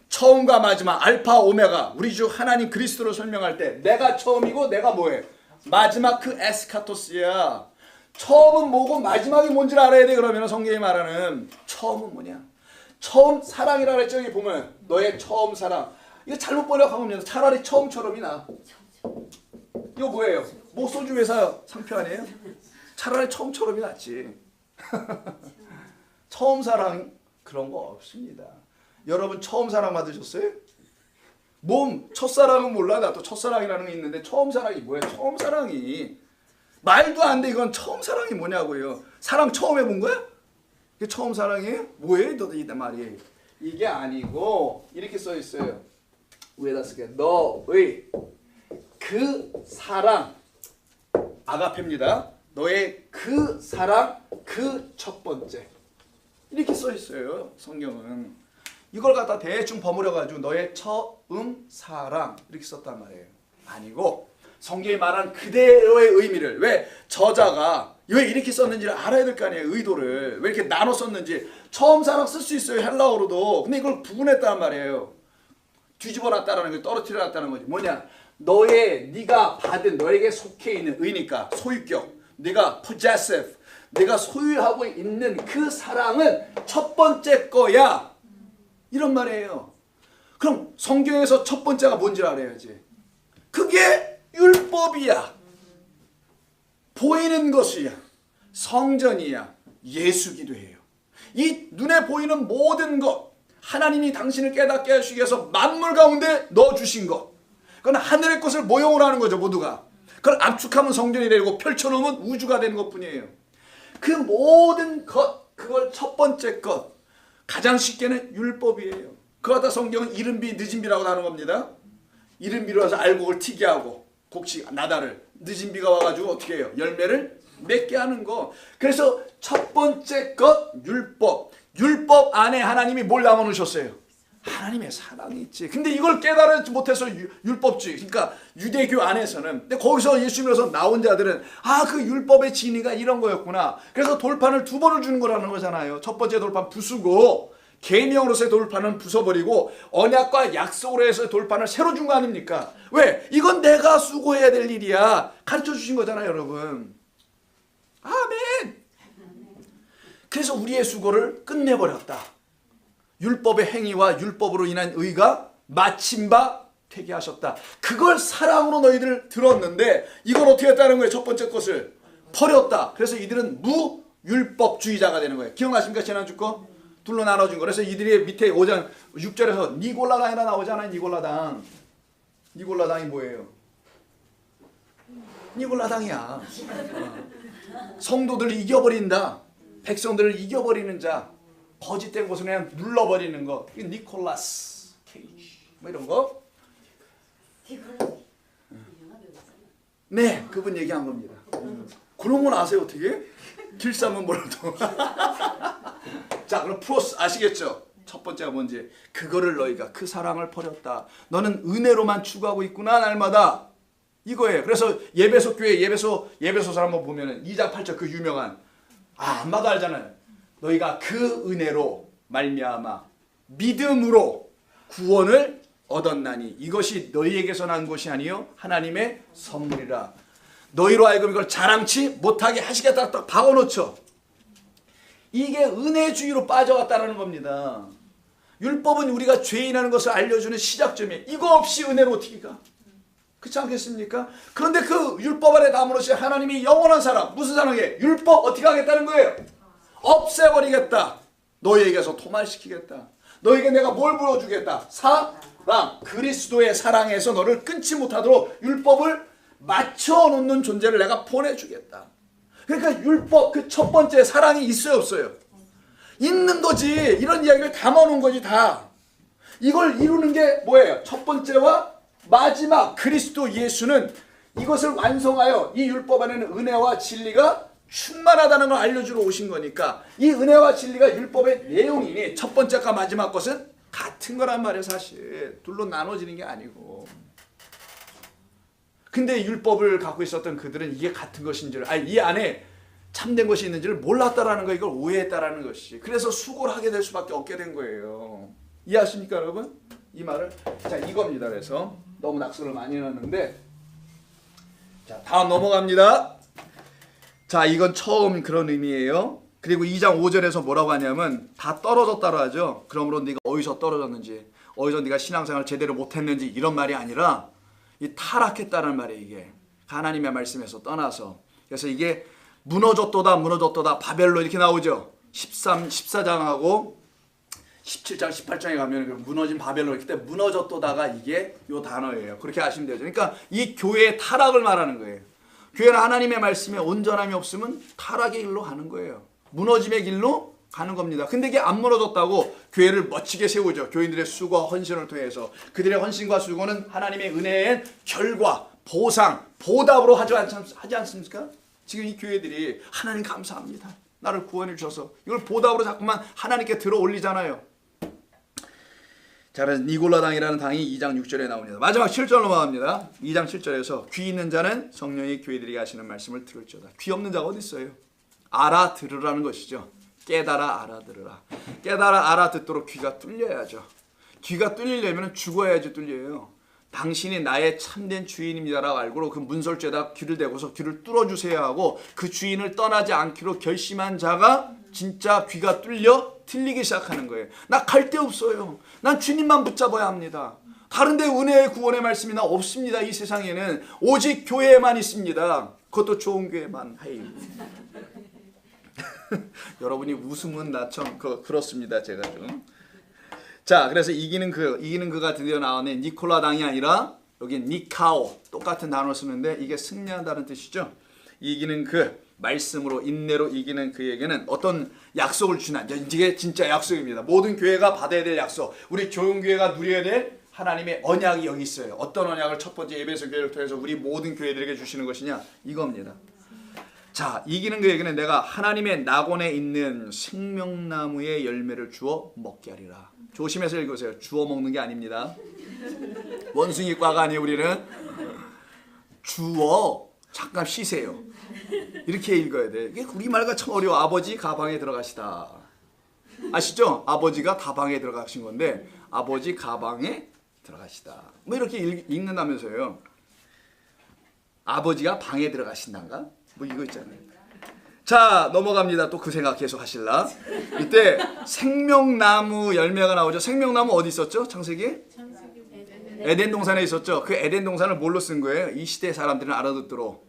처음과 마지막, 알파 오메가. 우리 주 하나님 그리스도를 설명할 때 내가 처음이고 내가 뭐예요? 마지막, 그 에스카토스야. 처음은 뭐고 마지막이 뭔지를 알아야 돼. 그러면 성경이 말하는 처음은 뭐냐? 처음 사랑이라고 했죠. 여기 보면 너의 처음 사랑. 이거 잘못 번역하면 차라리 처음처럼이 나. 이거 뭐예요? 뭐 소주 회사 상표 아니에요? 차라리 처음처럼이 낫지. 처음 사랑 그런 거 없습니다. 여러분 처음 사랑 받으셨어요? 첫사랑은 몰라. 나도 첫사랑이라는 게 있는데 처음 사랑이 뭐야? 처음 사랑이 말도 안 돼. 이건 처음 사랑이 뭐냐고요. 사랑 처음 해본 거야? 이게 처음 사랑이에요? 뭐예요? 너도 이단 말이에요. 이게 아니고 이렇게 써 있어요. 위에다 쓸게. 너의 그 사랑 아가페입니다. 너의 그 사랑 그 첫 번째 이렇게 써 있어요. 성경은 이걸 갖다 대충 버무려 가지고 너의 처음 사랑 이렇게 썼단 말이에요. 아니고 성경이 말한 그대로의 의미를 왜 저자가 왜 이렇게 썼는지를 알아야 될 거 아니에요. 의도를 왜 이렇게 나눠 썼는지. 처음 사랑 쓸 수 있어요. 헬라어로도. 근데 이걸 구분했단 말이에요. 뒤집어 놨다라는 게 떨어뜨려 놨다는 거지. 뭐냐? 네가 받은 너에게 속해 있는 의니까 소유격. 네가 possessive. 내가 소유하고 있는 그 사랑은 첫 번째 거야. 이런 말이에요. 그럼 성경에서 첫 번째가 뭔지 알아야지. 그게 율법이야. 보이는 것이야. 성전이야. 예수기도예요. 이 눈에 보이는 모든 것 하나님이 당신을 깨닫게 하시기 위해서 만물 가운데 넣어주신 것 그건 하늘의 것을 모형으로 하는 거죠. 모두가. 그걸 압축하면 성전이 되고 펼쳐놓으면 우주가 되는 것뿐이에요. 그 모든 것 그걸 첫 번째 것 가장 쉽게는 율법이에요. 그러다 성경은 이른비 늦은비라고 하는 겁니다. 이른비로 와서 알곡을 튀게 하고 곡식 나다를 늦은비가 와가지고 어떻게 해요? 열매를 맺게 하는 거. 그래서 첫 번째 것 율법. 율법 안에 하나님이 뭘 남아놓으셨어요? 하나님의 사랑이 있지. 근데 이걸 깨달지 못해서 율법주의. 그러니까 유대교 안에서는. 근데 거기서 예수님으로서 나온 자들은 그 율법의 진리가 이런 거였구나. 그래서 돌판을 두 번을 주는 거라는 거잖아요. 첫 번째 돌판 부수고 계명으로서의 돌판은 부숴버리고 언약과 약속으로 해서 돌판을 새로 준 거 아닙니까? 왜? 이건 내가 수고해야 될 일이야. 가르쳐 주신 거잖아요, 여러분. 아멘. 그래서 우리의 수고를 끝내버렸다. 율법의 행위와 율법으로 인한 의가 마친 바 되게 하셨다. 그걸 사랑으로 너희들 들었는데 이걸 어떻게 했다는 거예요? 첫 번째 것을 버렸다. 그래서 이들은 무율법주의자가 되는 거예요. 기억나십니까? 지난주 거? 둘로 나눠준 거. 그래서 이들이 밑에 5장 6절에서 니골라당이라 나오잖아요. 니골라당. 니골라당이 뭐예요? 니골라당이야. 성도들을 이겨버린다. 백성들을 이겨버리는 자. 거짓된 것을 그냥 눌러버리는 거. 이게 니콜라스 케이지. 뭐 이런 거. 네, 그분 얘기한 겁니다. 그런 건 아세요, 어떻게? 길쌈은 몰라도. 자, 그럼 프로스 아시겠죠? 첫 번째가 뭔지. 그거를 너희가 그 사랑을 버렸다. 너는 은혜로만 추구하고 있구나, 날마다. 이거예요. 그래서 예배소 교회, 예배소서 한번 보면은 2장 8절 그 유명한. 안마도 알잖아요. 너희가 그 은혜로 말미암아 믿음으로 구원을 얻었나니 이것이 너희에게서 난 것이 아니요 하나님의 선물이라. 너희로 하여금 이걸 자랑치 못하게 하시겠다. 딱 박아놓죠. 이게 은혜주의로 빠져갔다는 겁니다. 율법은 우리가 죄인하는 것을 알려주는 시작점이에요. 이거 없이 은혜로 어떻게 가? 그렇지 않겠습니까? 그런데 그 율법 안에 담으로써 하나님이 영원한 사랑, 무슨 사랑이에요? 율법 어떻게 하겠다는 거예요? 없애버리겠다. 너희에게서 토말시키겠다. 너에게 내가 뭘 불어주겠다? 사랑. 그리스도의 사랑에서 너를 끊지 못하도록 율법을 맞춰놓는 존재를 내가 보내주겠다. 그러니까 율법 그 첫 번째 사랑이 있어요, 없어요? 있는 거지. 이런 이야기를 담아놓은 거지 다. 이걸 이루는 게 뭐예요? 첫 번째와 마지막 그리스도 예수는 이것을 완성하여 이 율법 안에는 은혜와 진리가 충만하다는 걸 알려주러 오신 거니까 이 은혜와 진리가 율법의 내용이니 첫 번째과 마지막 것은 같은 거란 말이에요. 사실 둘로 나눠지는 게 아니고. 근데 율법을 갖고 있었던 그들은 이게 같은 것인 이 안에 참된 것이 있는지를 몰랐다라는 거, 이걸 오해했다라는 것이. 그래서 수고를 하게 될 수밖에 없게 된 거예요. 이해하십니까, 여러분? 이 말을. 자, 이겁니다. 그래서 너무 낙서를 많이 해놨는데, 자, 다음 넘어갑니다. 자, 이건 처음 그런 의미예요. 그리고 2장 5절에서 뭐라고 하냐면 다 떨어졌다고 하죠. 그러므로 네가 어디서 떨어졌는지, 어디서 네가 신앙생활을 제대로 못했는지 이런 말이 아니라 이 타락했다는 말이에요. 이게 하나님의 말씀에서 떠나서. 그래서 이게 무너졌도다 무너졌도다 바벨로 이렇게 나오죠. 14장하고 17장 18장에 가면 그 무너진 바벨론 그때 무너졌도다가 이게 요 단어예요. 그렇게 아시면 되죠. 그러니까 이 교회의 타락을 말하는 거예요. 교회는 하나님의 말씀에 온전함이 없으면 타락의 길로 가는 거예요. 무너짐의 길로 가는 겁니다. 근데 이게 안 무너졌다고 교회를 멋지게 세우죠. 교인들의 수고와 헌신을 통해서. 그들의 헌신과 수고는 하나님의 은혜의 결과, 보상, 보답으로 하지 않습니까? 지금 이 교회들이 하나님 감사합니다. 나를 구원해 주셔서 이걸 보답으로 자꾸만 하나님께 들어 올리잖아요. 자, 그래서 니골라당이라는 당이 2장 6절에 나옵니다. 마지막 7절 넘어갑니다. 2장 7절에서 귀 있는 자는 성령이 교회들에게 하시는 말씀을 들을지어다. 귀 없는 자가 어디 있어요? 알아들으라는 것이죠. 깨달아 알아들으라. 깨달아 알아듣도록 귀가 뚫려야죠. 귀가 뚫리려면 죽어야지 뚫려요. 당신이 나의 참된 주인입니다라고 알고 그 문설주에다 귀를 대고서 귀를 뚫어주세요 하고 그 주인을 떠나지 않기로 결심한 자가 진짜 귀가 뚫려 틀리기 시작하는 거예요. 나 갈 데 없어요. 난 주님만 붙잡아야 합니다. 다른 데 은혜의 구원의 말씀이 나 없습니다. 이 세상에는 오직 교회에만 있습니다. 그것도 좋은 교회만. 하이. 여러분이 웃으면 나처럼 그렇습니다. 제가 좀. 자, 그래서 이기는 그가 드디어 나오네. 니콜라당이 아니라 여기 니카오 똑같은 단어를 쓰는데 이게 승리한다는 뜻이죠. 이기는 그 말씀으로 인내로 이기는 그에게는 어떤 약속을 주나. 이게 진짜 약속입니다. 모든 교회가 받아야 될 약속. 우리 교회가 누려야 될 하나님의 언약이 여기 있어요. 어떤 언약을 첫 번째 에베소 교회를 통해서 우리 모든 교회들에게 주시는 것이냐? 이겁니다. 자, 이기는 그에게는 내가 하나님의 낙원에 있는 생명나무의 열매를 주어 먹게 하리라. 조심해서 읽으세요. 주워 먹는 게 아닙니다. 원숭이과가 아니에요. 우리는 주워 잠깐 쉬세요. 이렇게 읽어야 돼. 이게 우리말과 참 어려워. 아버지 가방에 들어가시다. 아시죠? 아버지가 가방에 들어가신 건데 아버지 가방에 들어가시다. 뭐 이렇게 읽는다면서요. 아버지가 방에 들어가신단가? 뭐 이거 있잖아요. 자, 넘어갑니다. 또 그 생각 계속 하실라. 이때 생명나무 열매가 나오죠. 생명나무 어디 있었죠? 창세기에? 에덴 동산에 있었죠. 그 에덴 동산을 뭘로 쓴 거예요? 이 시대 사람들은 알아듣도록.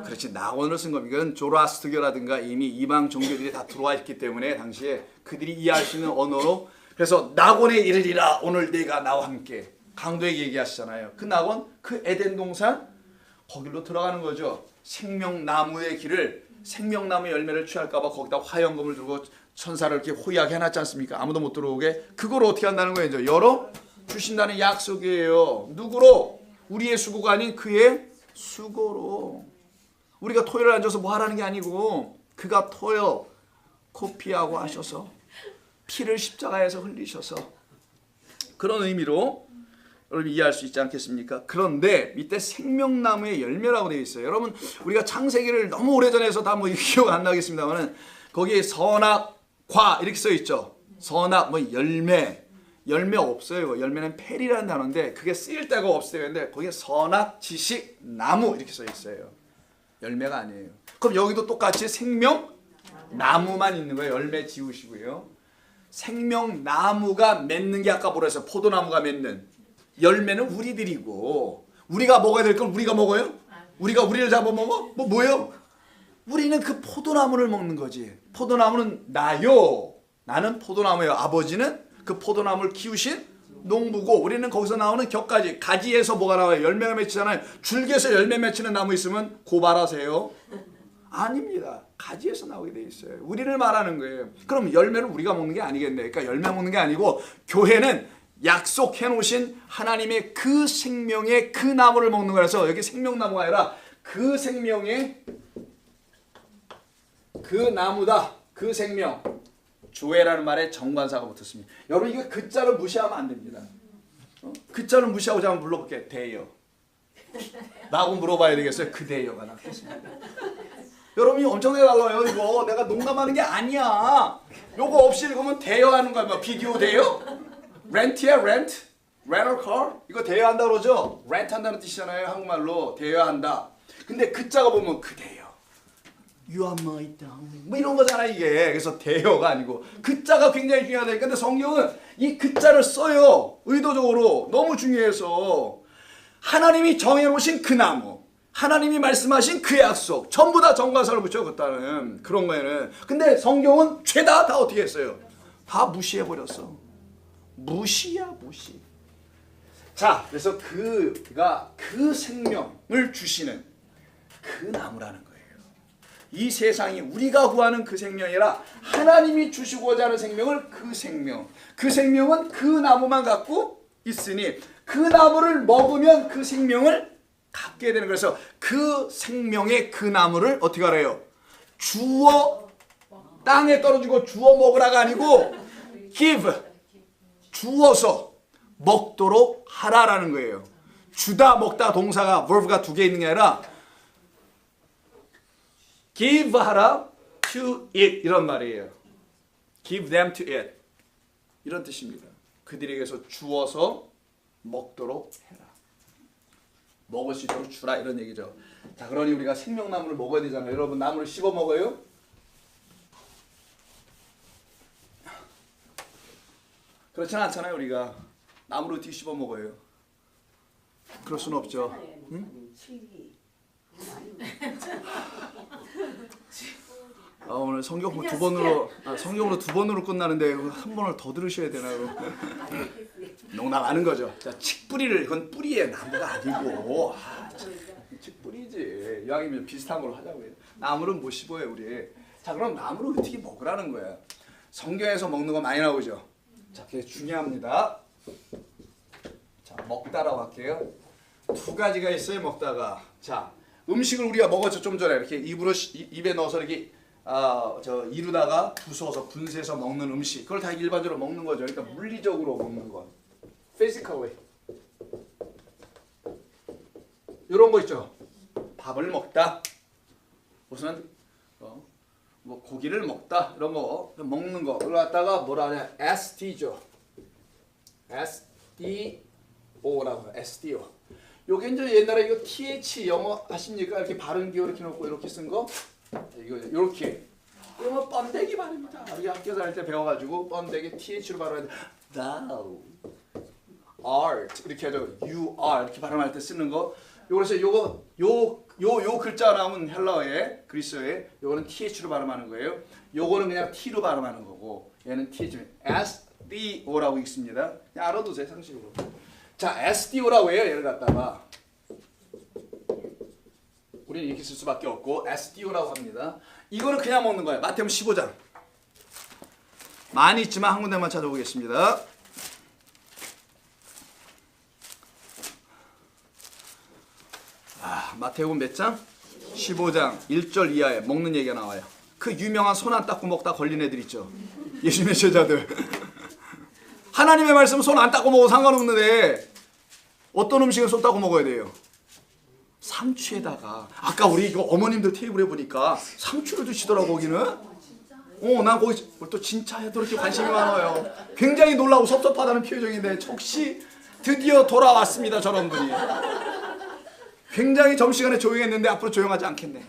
그렇지, 낙원으로 쓴 겁니다. 이건 조로아스터교라든가 이미 이방 종교들이 다 들어와 있기 때문에 당시에 그들이 이해할 수 있는 언어로. 그래서 낙원에 이르리라 오늘 내가 나와 함께 강도에게 얘기하시잖아요. 그 낙원, 그 에덴 동산 거길로 들어가는 거죠. 생명나무의 길을, 생명나무 열매를 취할까 봐 거기다 화영금을 두고 천사를 이렇게 호위하게 해놨지 않습니까? 아무도 못 들어오게. 그걸 어떻게 한다는 거예요? 이제 열어 주신다는 약속이에요. 누구로? 우리의 수고가 아닌 그의 수고로. 우리가 토요일에 앉아서 뭐 하라는 게 아니고 그가 토요 코피하고 하셔서 피를 십자가에서 흘리셔서 그런 의미로 여러분 이해할 수 있지 않겠습니까? 그런데 이때 생명나무의 열매라고 되어 있어요. 여러분 우리가 창세기를 너무 오래전에 해서 다 뭐 기억 안 나겠습니다만은 거기에 선악, 과 이렇게 써 있죠. 선악 뭐 열매 없어요. 열매는 페리라는 단어인데 그게 쓰일 데가 없어요. 근데 거기에 선악, 지식, 나무 이렇게 써 있어요. 열매가 아니에요. 그럼 여기도 똑같이 생명나무만 있는 거예요. 열매 지우시고요. 생명나무가 맺는 게 아까 뭐라 했어요? 포도나무가 맺는. 열매는 우리들이고 우리가 먹어야 될 걸 우리가 먹어요? 우리를 잡아먹어? 뭐예요? 우리는 그 포도나무를 먹는 거지. 포도나무는 나요. 나는 포도나무예요. 아버지는 그 포도나무를 키우신 농부고 우리는 거기서 나오는 격가지. 가지에서 뭐가 나와요? 열매가 맺히잖아요. 줄기에서 열매 맺히는 나무 있으면 고발하세요. 아닙니다. 가지에서 나오게 돼 있어요. 우리를 말하는 거예요. 그럼 열매를 우리가 먹는 게 아니겠네. 그러니까 열매 먹는 게 아니고 교회는 약속해 놓으신 하나님의 그 생명의 그 나무를 먹는 거라서 여기 생명나무가 아니라 그 생명의 그 나무다. 그 생명. 조회라는 말에 정관사가 붙었습니다. 여러분 이거 글자를 무시하면 안 됩니다. 글자를 무시하고 한번 불러볼게요. 대여. 나하고 물어봐야 되겠어요. 그 대여가 나겠습니다. 여러분이 엄청나게 달라요. 이거 내가 농담하는 게 아니야. 요거 없이 읽으면 대여하는 거야. 뭐 비디오 대여? 렌트야 렌트? 렌털 카? 이거 대여한다 그러죠? 렌트 한다는 뜻이잖아요. 한국말로 대여한다. 근데 글자가 보면 그 대여. You are my darling. 뭐 이런 거잖아 이게. 그래서 대여가 아니고 그자가 굉장히 중요하다니까. 근데 성경은 이 그자를 써요. 의도적으로. 너무 중요해서. 하나님이 정해놓으신 그 나무, 하나님이 말씀하신 그 약속, 전부 다 정관사를 붙여 그따는 그런 거에는. 근데 성경은 죄다 다 어떻게 했어요? 다 무시해버렸어. 무시야 무시. 자, 그래서 그가 그 생명을 주시는 그 나무라는 거예요. 이 세상이 우리가 구하는 그 생명이라 하나님이 주시고자 하는 생명을 그 생명. 그 생명은 그 나무만 갖고 있으니 그 나무를 먹으면 그 생명을 갖게 되는. 그래서 그 생명의 그 나무를 어떻게 하래요? 주워 땅에 떨어지고 주워 먹으라가 아니고 give 주워서 먹도록 하라라는 거예요. 주다 먹다 동사가 verb가 두 개 있는 게 아니라 give 하라 to it 이런 말이에요. give them to it 이런 뜻입니다. 그들에게서 주워서 먹도록 해라. 먹을 수 있도록 주라 이런 얘기죠. 자, 그러니 우리가 생명나무를 먹어야 되잖아요. 여러분 나무를 씹어 먹어요? 그렇지는 않잖아요. 우리가 나무를 어떻게 씹어 먹어요? 그럴 수는 없죠. 응? 오늘 성경 두 번으로 성경으로 두 번으로 끝나는데 한 번을 더 들으셔야 되나요? 농담하는 거죠. 자, 칡뿌리를 이건 뿌리에 나무가 아니고 칡뿌리지. 이왕이면 비슷한 걸로 하자고요. 나무는 못 씹어요 우리. 자, 그럼 나무를 어떻게 먹으라는 거야? 성경에서 먹는 거 많이 나오죠. 자, 그게 중요합니다. 자, 먹다라고 할게요. 두 가지가 있어요. 먹다가. 자, 음식을 우리가 먹었죠. 좀 전에 이렇게 입에 넣어서 이렇게 이루다가 부숴서 분쇄해서 먹는 음식. 그걸 다 일반적으로 먹는 거죠. 그러니까 물리적으로 먹는 것. physically. 이런 거 있죠. 밥을 먹다. 무슨 뭐 고기를 먹다. 이런 거 먹는 거. 그걸 갖다가 뭐라 하냐? SD죠. SDO라고 해요. SDO. 요게 이제 옛날에 이거 TH 영어 하십니까? 이렇게 발음 기호 이렇게 놓고 이렇게 쓴 거. 이거 이렇게. 이거 번데기 발음이다. 우리 학교 다닐 때 배워가지고 번데기 TH로 발음해야 돼. Thou art 이렇게 하죠. You are 이렇게 발음할 때 쓰는 거. 그래서 요거 요 글자 나오면 헬라어에 그리스어에 요거는 TH로 발음하는 거예요. 요거는 그냥 T로 발음하는 거고 얘는 TH SDO라고 읽습니다. 그냥 알아두세요 상식으로. 자, SDO라고 해요. 얘를 갖다가 우리는 이렇게 쓸 수밖에 없고 SDO라고 합니다. 이거는 그냥 먹는 거예요. 마태복음 15장. 많이 있지만 한 군데만 찾아보겠습니다. 마태복음 몇 장? 15장 1절 이하에 먹는 얘기가 나와요. 그 유명한 손 안 닦고 먹다 걸린 애들 있죠. 예수님의 제자들. 하나님의 말씀은 손 안 닦고 먹어도 상관없는데 어떤 음식은 손 닦고 먹어야 돼요? 상추에다가. 아까 우리 이거 어머님들 테이블에 보니까 상추를 드시더라고 거기는. 난 거기 또 진짜 해도 이렇게 관심이 많아요. 굉장히 놀라고 섭섭하다는 표정인데 혹시 드디어 돌아왔습니다 저런 분이. 굉장히 점심시간에 조용했는데 앞으로 조용하지 않겠네.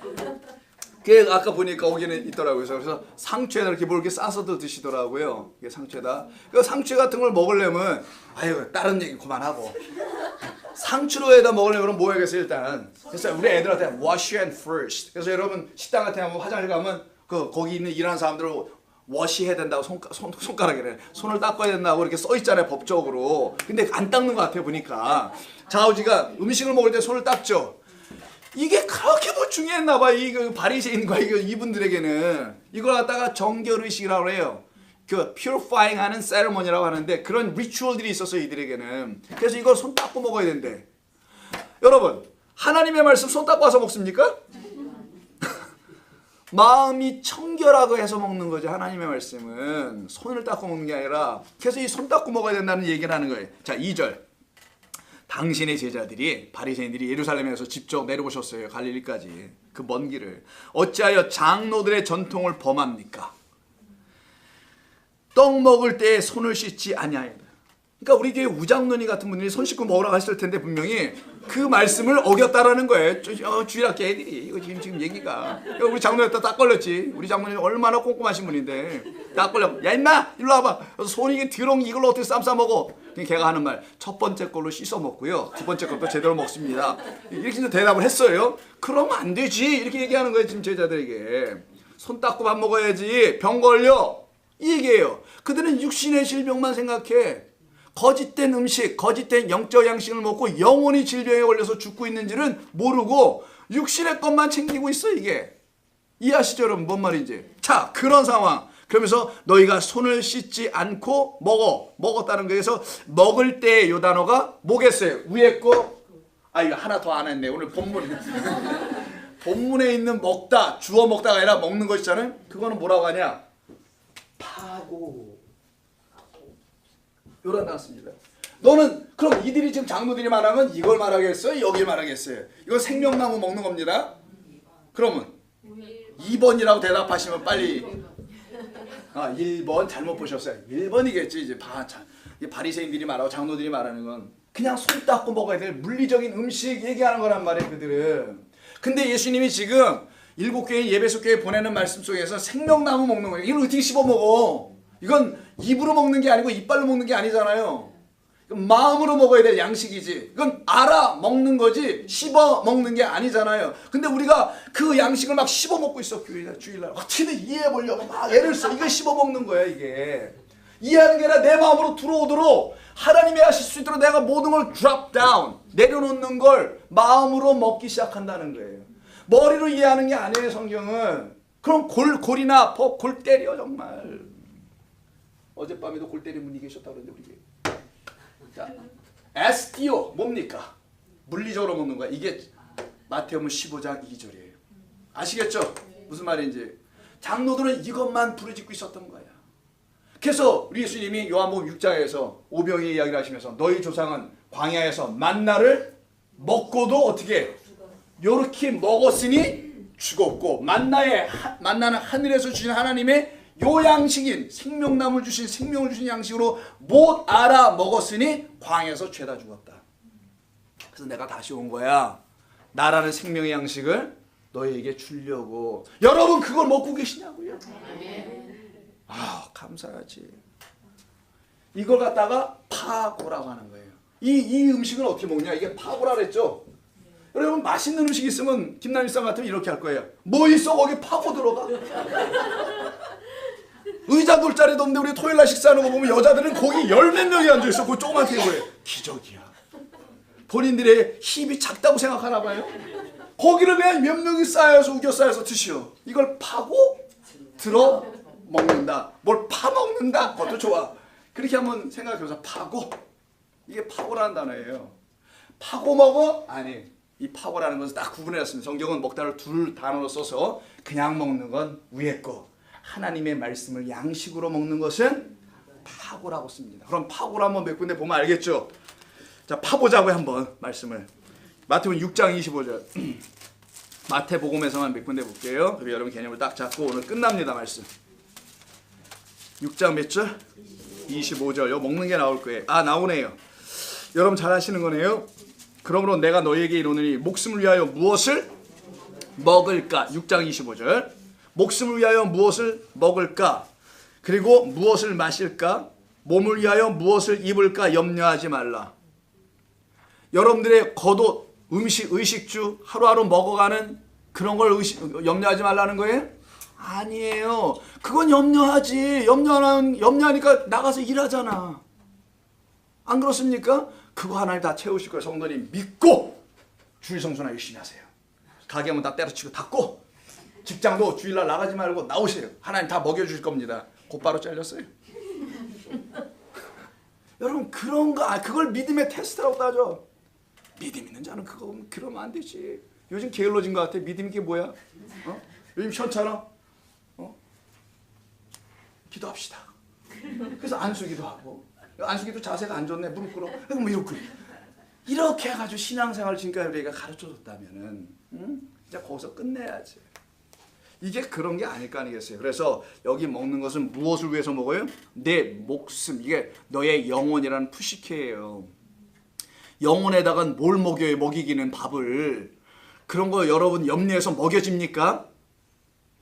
그 아까 보니까 거기는 있더라고요. 그래서 상추에다 이렇게 뭘 이렇게 싸서도 드시더라고요. 이게 상추에다. 그 상추 같은 걸 먹으려면 다른 얘기 그만하고 상추로에다 먹으려면 뭐 해야겠어요 일단. 그래서 우리 애들한테 wash your hand first. 그래서 여러분 식당 같은 데 화장실 가면 거기 있는 일하는 사람들 워시해야 된다고 손가락이래. 손을 닦아야 된다고 이렇게 써 있잖아요 법적으로. 근데 안 닦는 것 같아 보니까. 자우지가 음식을 먹을 때 손을 닦죠. 이게 그렇게 뭐 중요했나 봐. 이 바리새인과 이분들에게는 이걸 갖다가 정결의식이라고 해요. 그 purifying 하는 세레머니라고 하는데 그런 리추얼들이 있었어요 이들에게는. 그래서 이걸 손 닦고 먹어야 된대. 여러분 하나님의 말씀 손 닦고 와서 먹습니까? 마음이 청결하고 해서 먹는 거죠. 하나님의 말씀은 손을 닦고 먹는 게 아니라 그래서 이 손 닦고 먹어야 된다는 얘기를 하는 거예요. 자 2절. 당신의 제자들이 바리새인들이 예루살렘에서 직접 내려오셨어요. 갈릴리까지 그 먼 길을. 어찌하여 장로들의 전통을 범합니까? 떡 먹을 때 손을 씻지 아니하여다. 그러니까 우리 교회 우장로니 같은 분들이 손 씻고 먹으라고 하실 텐데 분명히 그 말씀을 어겼다라는 거예요. 주일학교 애들이 이거 지금 얘기가 우리 장로였다 딱 걸렸지. 우리 장로님 얼마나 꼼꼼하신 분인데 딱 걸려. 야 임마 일로 와봐. 그래서 손이 더러운 이걸로 어떻게 쌈 싸 먹어? 걔가 하는 말 첫 번째 걸로 씻어 먹고요. 두 번째 것도 제대로 먹습니다. 이렇게 이제 대답을 했어요. 그러면 안 되지 이렇게 얘기하는 거예요 지금 제자들에게. 손 닦고 밥 먹어야지 병 걸려 이 얘기예요. 그들은 육신의 질병만 생각해. 거짓된 음식, 거짓된 영적 양식을 먹고 영혼이 질병에 걸려서 죽고 있는지는 모르고 육신의 것만 챙기고 있어 이게. 이해하시죠 여러분 뭔 말인지. 자 그런 상황. 그러면서 너희가 손을 씻지 않고 먹었다는 거에서 먹을 때 요 단어가 뭐겠어요? 위에 거. 아 이거 하나 더 안 했네 오늘 본문에 있는 먹다 주워 먹다가 아니라 먹는 거 있잖아요. 그거는 뭐라고 하냐? 파고. 요런 나왔습니다. 너는 그럼 이들이 지금 장로들이 말하면 이걸 말하겠어요? 여기 말하겠어요? 이건 생명나무 먹는 겁니다. 그러면 2번이라고 대답하시면 빨리 1번 잘못 보셨어요. 1번이겠지. 이제 바리새인들이 말하고 장로들이 말하는 건 그냥 손 닦고 먹어야 될 물리적인 음식 얘기하는 거란 말이에요. 그들은. 근데 예수님이 지금 7교회 예배소 교회 보내는 말씀 속에서 생명나무 먹는 거예요. 이걸 어떻게 씹어 먹어? 이건 입으로 먹는 게 아니고 이빨로 먹는 게 아니잖아요. 마음으로 먹어야 될 양식이지. 이건 알아 먹는 거지 씹어 먹는 게 아니잖아요. 근데 우리가 그 양식을 막 씹어 먹고 있어. 주일날 어떻게든 이해해 보려고 막 애를 써. 이걸 씹어 먹는 거야 이게. 이해하는 게 아니라 내 마음으로 들어오도록 하나님이 하실 수 있도록 내가 모든 걸 drop down 내려놓는 걸 마음으로 먹기 시작한다는 거예요. 머리로 이해하는 게 아니에요 성경은. 그럼 골이나 아파. 골 때려 정말. 어젯밤에도 골 때린 분이 계셨다 그러는데 우리 교회. 자, 에스티오 뭡니까? 물리적으로 먹는 거야. 이게 마태복음 15장 2절이에요. 아시겠죠? 무슨 말인지. 장로들은 이것만 부르짖고 있었던 거야. 그래서 우리 예수님이 요한복음 6장에서 오병이의 이야기를 하시면서 너희 조상은 광야에서 만나를 먹고도 어떻게 요렇게 먹었으니 죽었고 만나는 하늘에서 주신 하나님의 요 양식인 생명나물 주신 생명을 주신 양식으로 못 알아 먹었으니 광야에서 죄다 죽었다. 그래서 내가 다시 온 거야. 나라는 생명의 양식을 너희에게 주려고. 여러분 그걸 먹고 계시냐고요? 아 감사하지. 이걸 갖다가 파고라고 하는 거예요. 이 음식은 어떻게 먹냐? 이게 파고라 그랬죠. 여러분 맛있는 음식 있으면 김남일상 같으면 이렇게 할 거예요. 뭐 있어 거기 파고 들어가? 의자 둘 자리도 없는데 우리 토요일날 식사하는 거 보면 여자들은 거기 10몇 명이 앉아있어. 그 조그만 테이블에. 기적이야. 본인들의 힙이 작다고 생각하나 봐요. 거기를 그냥 몇 명이 쌓여서 우겨 쌓여서 드시오. 이걸 파고 들어 먹는다. 뭘 파먹는다. 그것도 좋아. 그렇게 한번 생각해보세요. 파고. 이게 파고라는 단어예요. 파고 먹어? 아니. 이 파고라는 것은 딱 구분해놨습니다. 성경은 먹다를 둘 단어로 써서 그냥 먹는 건 위에 거. 하나님의 말씀을 양식으로 먹는 것은 파고라고 씁니다. 그럼 파고를 한번 몇 군데 보면 알겠죠? 자, 파보자고요 한번 말씀을. 마태복음 6장 25절. 마태복음에서만 몇 군데 볼게요. 그리고 여러분 개념을 딱 잡고 오늘 끝납니다 말씀. 6장 몇 절? 25절. 요 먹는 게 나올 거예요. 아 나오네요. 여러분 잘 하시는 거네요. 그러므로 내가 너희에게 이르노니 목숨을 위하여 무엇을 먹을까? 6장 25절. 목숨을 위하여 무엇을 먹을까? 그리고 무엇을 마실까? 몸을 위하여 무엇을 입을까? 염려하지 말라. 여러분들의 겉옷, 음식, 의식주 하루하루 먹어가는 그런 걸 염려하지 말라는 거예요? 아니에요. 그건 염려하지. 염려하니까 나가서 일하잖아. 안 그렇습니까? 그거 하나님 다 채우실 거예요. 성도님 믿고 주일 성수나 열심히 하세요. 가게 하면 다 때려치고 닫고 직장도 주일날 나가지 말고 나오세요. 하나님 다 먹여줄 겁니다. 곧바로 잘렸어요. 여러분 그런 거 그걸 믿음의 테스트라고 따져. 믿음 있는 자는 그거 그러면 안 되지. 요즘 게을러진 것 같아. 믿음이 게 뭐야? 요즘 시원찮아? 기도합시다. 그래서 안수기도 하고 안수기도 자세가 안 좋네. 무릎 꿇어. 뭐 이렇게 해가지고 신앙생활을 지금까지 우리가 가르쳐줬다면은 진짜 거기서 끝내야지. 이게 그런 게 아닐 거 아니겠어요. 그래서 여기 먹는 것은 무엇을 위해서 먹어요? 내 목숨, 이게 너의 영혼이라는 푸시케예요. 영혼에다가 뭘 먹여요? 먹이기는 밥을. 그런 거 여러분 염려해서 먹여집니까?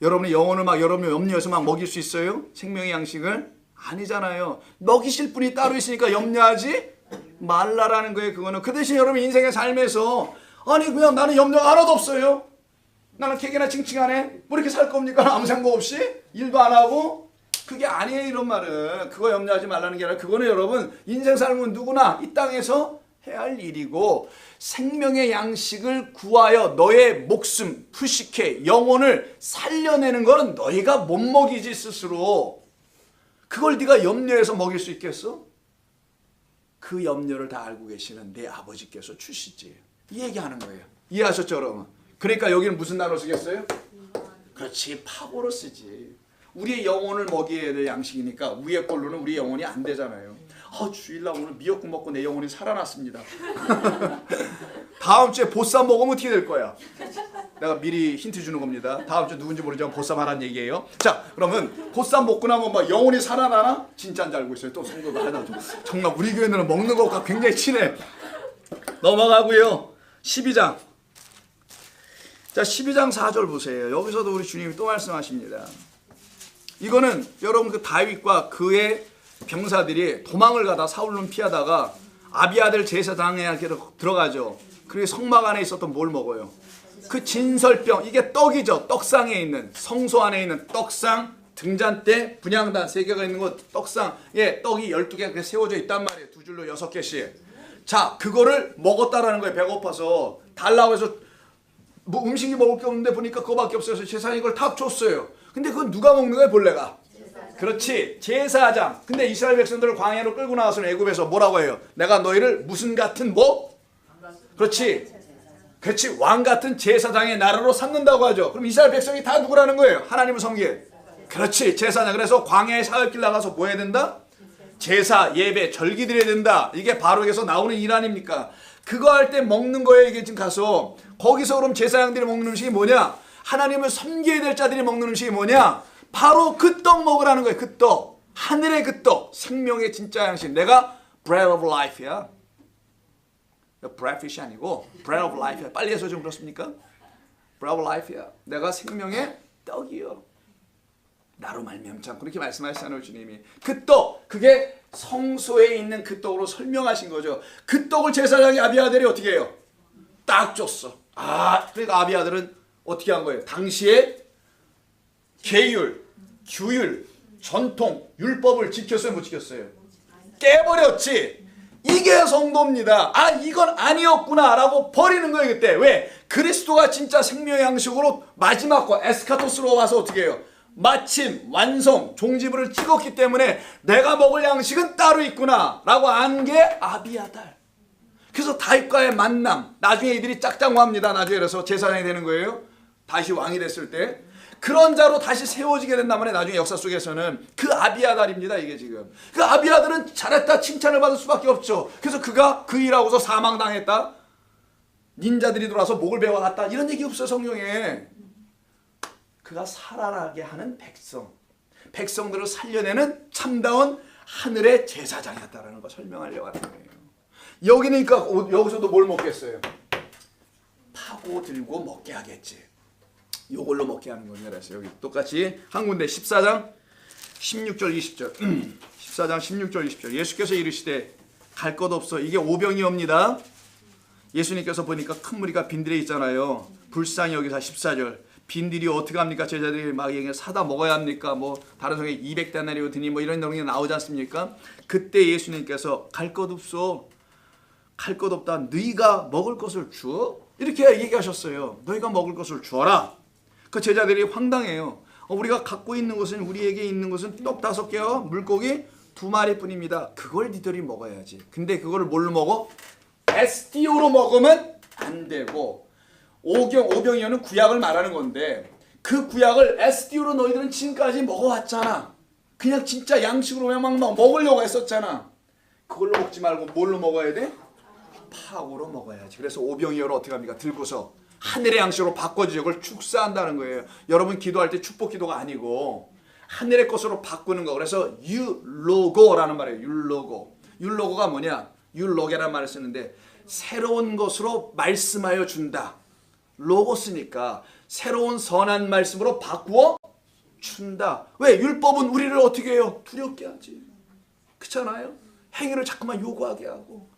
여러분의 영혼을 막 여러분의 염려해서 막 먹일 수 있어요? 생명의 양식을? 아니잖아요. 먹이실 분이 따로 있으니까 염려하지 말라라는 거예요. 그거는. 그 대신 여러분 인생의 삶에서 아니 그냥 나는 염려가 하나도 없어요. 나는 개개나 칭칭하네. 뭐 이렇게 살 겁니까? 아무 생각 없이? 일도 안 하고? 그게 아니에요. 이런 말은. 그거 염려하지 말라는 게 아니라 그거는 여러분 인생 삶은 누구나 이 땅에서 해야 할 일이고 생명의 양식을 구하여 너의 목숨, 푸시케, 영혼을 살려내는 거는 너희가 못 먹이지 스스로. 그걸 네가 염려해서 먹일 수 있겠어? 그 염려를 다 알고 계시는 내 아버지께서 주시지. 이 얘기하는 거예요. 이해하셨죠 여러분? 그러니까 여기는 무슨 단어 쓰겠어요? 그렇지, 파고로 쓰지. 우리의 영혼을 먹여야 될 양식이니까 위의 걸로는 우리 영혼이 안 되잖아요. 주일날 오늘 미역국 먹고 내 영혼이 살아났습니다. 다음 주에 보쌈 먹으면 어떻게 될 거야? 내가 미리 힌트 주는 겁니다. 다음 주 누군지 모르지만 보쌈 하라는 얘기예요. 자, 그러면 보쌈 먹고 나면 막 영혼이 살아나나? 진짜인 줄 알고 있어요. 또 성도가 하나 정말 우리 교회는 먹는 것과 굉장히 친해. 넘어가고요. 12장. 자, 12장 4절 보세요. 여기서도 우리 주님이 또 말씀하십니다. 이거는 여러분 그 다윗과 그의 병사들이 도망을 가다 사울론 피하다가 아비아들 제사장에 들어가죠. 그리고 성막 안에 있었던 뭘 먹어요? 그 진설병, 이게 떡이죠. 떡상에 있는, 성소 안에 있는 떡상, 등잔대, 분향단 3개가 있는 것, 떡상에 떡이 12개가 세워져 있단 말이에요. 2줄로 6개씩. 자, 그거를 먹었다라는 거예요. 배고파서. 달라고 해서 뭐 음식이 먹을 게 없는데 보니까 그거밖에 없어서 제사장이 이걸 다 줬어요. 근데 그건 누가 먹는 거예요? 본래가. 그렇지, 제사장. 근데 이스라엘 백성들을 광야로 끌고 나와서 애굽에서 뭐라고 해요? 내가 너희를 무슨 같은 뭐? 그렇지, 그렇지, 왕 같은 제사장의 나라로 삼는다고 하죠. 그럼 이스라엘 백성이 다 누구라는 거예요? 하나님을 섬기게. 그렇지, 제사장. 그래서 광야에 사흘길 나가서 뭐 해야 된다? 제사, 예배, 절기 드려야 된다. 이게 바로 여기서 나오는 일 아닙니까? 그거 할 때 먹는 거예요. 이게 지금 가서 거기서 그럼 제사장들이 먹는 음식이 뭐냐? 하나님을 섬겨야 될 자들이 먹는 음식이 뭐냐? 바로 그 떡 먹으라는 거예요. 그 떡, 하늘의 그 떡, 생명의 진짜 양식. 내가 bread of life야. breadfish이 아니고 bread of life야. 빨리 해서 좀 그렇습니까? bread of life야. 내가 생명의 떡이요. 나로 말미암지 않고 그렇게 말씀하시잖아요. 주님이. 그 떡, 그게 성소에 있는 그 떡으로 설명하신 거죠. 그 떡을 제사장이 아비아들이 어떻게 해요? 딱 줬어. 그러니까 아비아들은 어떻게 한 거예요? 당시에 계율, 규율, 전통, 율법을 지켰어요? 못 지켰어요? 깨버렸지. 이게 성도입니다. 이건 아니었구나 라고 버리는 거예요. 그때. 왜? 그리스도가 진짜 생명의 양식으로 마지막 거 에스카토스로 와서 어떻게 해요? 마침 완성 종지부를 찍었기 때문에 내가 먹을 양식은 따로 있구나 라고 안 게 아비아달. 그래서 다윗과의 만남, 나중에 이들이 짝장구합니다. 나중에 그래서 제사장이 되는 거예요. 다시 왕이 됐을 때 그런 자로 다시 세워지게 된단 말이에요. 나중에 역사 속에서는 그 아비아달입니다. 이게 지금 그 아비아달은 잘했다 칭찬을 받을 수밖에 없죠. 그래서 그가 그 일하고서 사망당했다, 닌자들이 들어와서 목을 베어갔다, 이런 얘기 없어요 성경에. 그가 살아나게 하는 백성, 백성들을 살려내는 참다운 하늘의 제사장이었다라는 거 설명하려고 하는 거예요. 여기니까 여기서도 뭘 먹겠어요? 파고 들고 먹게 하겠지. 요걸로 먹게 하는 겁니다. 그래서 여기 똑같이 한 군데 14장 16절 20절 14장 16절 20절 예수께서 이르시되 갈 것 없어. 이게 오병이옵니다. 예수님께서 보니까 큰 무리가 빈들에 있잖아요. 불쌍히 여기서 14절 빈들이 어떻게 합니까? 제자들이 막 사다 먹어야 합니까? 뭐 다른 성에 200데나리오 드니 뭐 이런 내용이 나오지 않습니까? 그때 예수님께서 갈 것 없어. 갈 것 없다. 너희가 먹을 것을 주어? 이렇게 얘기하셨어요. 너희가 먹을 것을 주어라. 그 제자들이 황당해요. 우리가 갖고 있는 것은, 우리에게 있는 것은 떡 5개와 물고기 2마리뿐입니다. 그걸 니들이 먹어야지. 근데 그걸 뭘로 먹어? SDO로 먹으면 안 되고, 오병이어는 구약을 말하는 건데 그 구약을 SDO로 너희들은 지금까지 먹어왔잖아. 그냥 진짜 양식으로 그냥 막 먹으려고 했었잖아. 그걸로 먹지 말고 뭘로 먹어야 돼? 파고로 먹어야지. 그래서 오병이어를 어떻게 합니까? 들고서 하늘의 양식으로 바꿔주죠. 그걸 축사한다는 거예요. 여러분 기도할 때 축복 기도가 아니고 하늘의 것으로 바꾸는 거. 그래서 율로고라는 말이에요. 율로고. 율로고가 뭐냐? 율로게라는 말을 쓰는데 새로운 것으로 말씀하여 준다. 로고스니까 새로운 선한 말씀으로 바꾸어 준다. 왜? 율법은 우리를 어떻게 해요? 두렵게 하지. 그렇잖아요? 행위를 자꾸만 요구하게 하고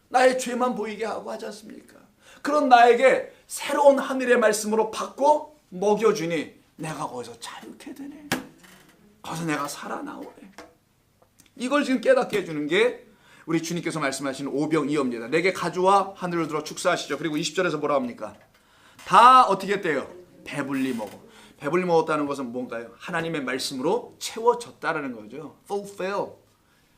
나의 죄만 보이게 하고 하지 않습니까? 그런 나에게 새로운 하늘의 말씀으로 바꿔 먹여주니 내가 거기서 자유케 되네. 거기서 내가 살아나오네. 이걸 지금 깨닫게 해주는 게 우리 주님께서 말씀하시는 오병이어입니다. 내게 가져와 하늘을 들어 축사하시죠. 그리고 20절에서 뭐라 합니까? 다 어떻게 했대요? 배불리 먹어. 배불리 먹었다는 것은 뭔가요? 하나님의 말씀으로 채워졌다는 거죠. fulfill,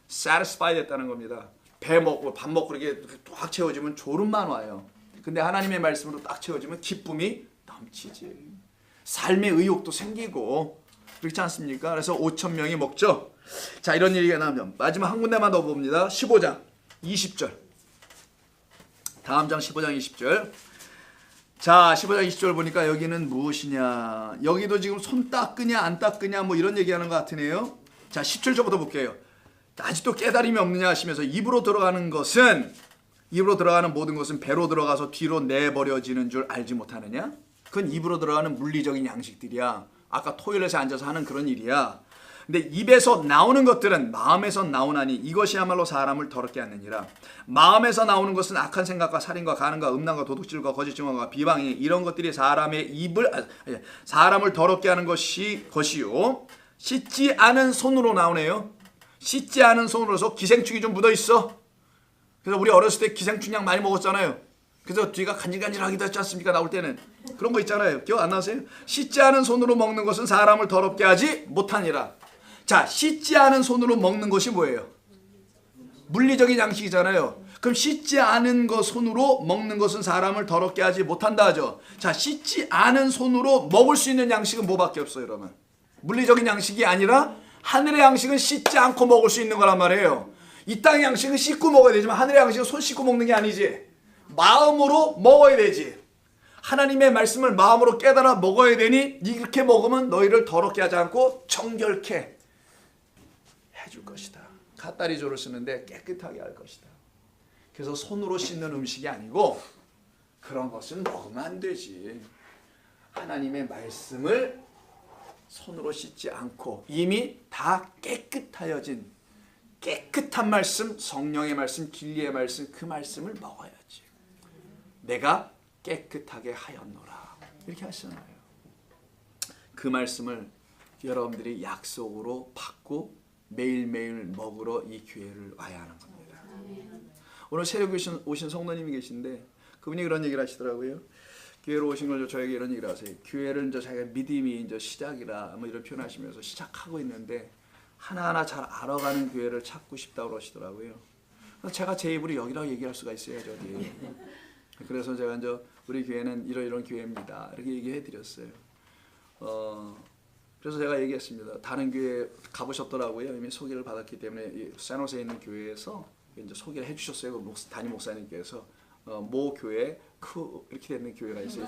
satisfied 했다는 겁니다. 배 먹고 밥 먹고 이렇게 꽉 채워지면 졸음만 와요. 근데 하나님의 말씀으로 딱 채워지면 기쁨이 넘치지. 삶의 의욕도 생기고 그렇지 않습니까? 그래서 5천 명이 먹죠. 자, 이런 얘기가 나오면 마지막 한 군데만 더 봅니다. 15장 20절. 다음 장 15장 20절. 자, 15장 20절 보니까 여기는 무엇이냐? 여기도 지금 손 닦으냐 안 닦으냐 뭐 이런 얘기하는 것 같으네요. 자, 17절부터 볼게요. 아직도 깨달음이 없느냐 하시면서 입으로 들어가는 모든 것은 배로 들어가서 뒤로 내버려지는 줄 알지 못하느냐? 그건 입으로 들어가는 물리적인 양식들이야. 아까 토일렛에 앉아서 하는 그런 일이야. 근데 입에서 나오는 것들은 마음에서 나오나니 이것이야말로 사람을 더럽게 하느니라. 마음에서 나오는 것은 악한 생각과 살인과 간음과 음란과 도둑질과 거짓 증언과 비방이 이런 것들이 사람을 더럽게 하는 것이요. 씻지 않은 손으로 나오네요. 씻지 않은 손으로서 기생충이 좀 묻어 있어. 그래서 우리 어렸을 때 기생충약 많이 먹었잖아요. 그래서 뒤가 간질간질하기도 했지 않습니까? 나올 때는 그런 거 있잖아요. 기억 안 나세요? 씻지 않은 손으로 먹는 것은 사람을 더럽게 하지 못하니라. 자, 씻지 않은 손으로 먹는 것이 뭐예요? 물리적인 양식이잖아요. 그럼 씻지 않은 것 손으로 먹는 것은 사람을 더럽게 하지 못한다 하죠. 자, 씻지 않은 손으로 먹을 수 있는 양식은 뭐밖에 없어요, 여러분? 물리적인 양식이 아니라 하늘의 양식은 씻지 않고 먹을 수 있는 거란 말이에요. 이 땅의 양식은 씻고 먹어야 되지만 하늘의 양식은 손 씻고 먹는 게 아니지. 마음으로 먹어야 되지. 하나님의 말씀을 마음으로 깨달아 먹어야 되니 이렇게 먹으면 너희를 더럽게 하지 않고 정결케 해줄 것이다. 카타리조를 쓰는데 깨끗하게 할 것이다. 그래서 손으로 씻는 음식이 아니고 그런 것은 먹으면 안 되지. 하나님의 말씀을 손으로 씻지 않고 이미 다 깨끗하여진 깨끗한 말씀, 성령의 말씀, 진리의 말씀, 그 말씀을 먹어야지. 내가 깨끗하게 하였노라. 이렇게 하시잖아요. 그 말씀을 여러분들이 약속으로 받고 매일매일 먹으러 이 교회를 와야 하는 겁니다. 오늘 새벽에 오신 성도님이 계신데 그분이 그런 얘기를 하시더라고요. 교회로 오신 걸 저에게 이런 얘기를 하세요. 교회를 이제 자기가 믿음이 이제 시작이라 뭐 이런 표현하시면서 시작하고 있는데 하나하나 잘 알아가는 교회를 찾고 싶다고 그러시더라고요. 그래서 제가 제 입으로 여기라고 얘기할 수가 있어야죠. 그래서 제가 이제 우리 교회는 이런 교회입니다. 이렇게 얘기해 드렸어요. 그래서 제가 얘기했습니다. 다른 교회 가보셨더라고요. 이미 소개를 받았기 때문에 샌호세에 있는 교회에서 이제 소개를 해주셨어요. 담임 목사님께서 모 교회 이렇게 되는 교회가 있어요.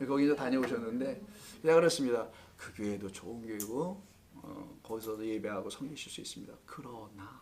거기 이제 다녀오셨는데 제가 그랬습니다. 그 교회도 좋은 교회고 거기서도 예배하고 섬기실 수 있습니다. 그러나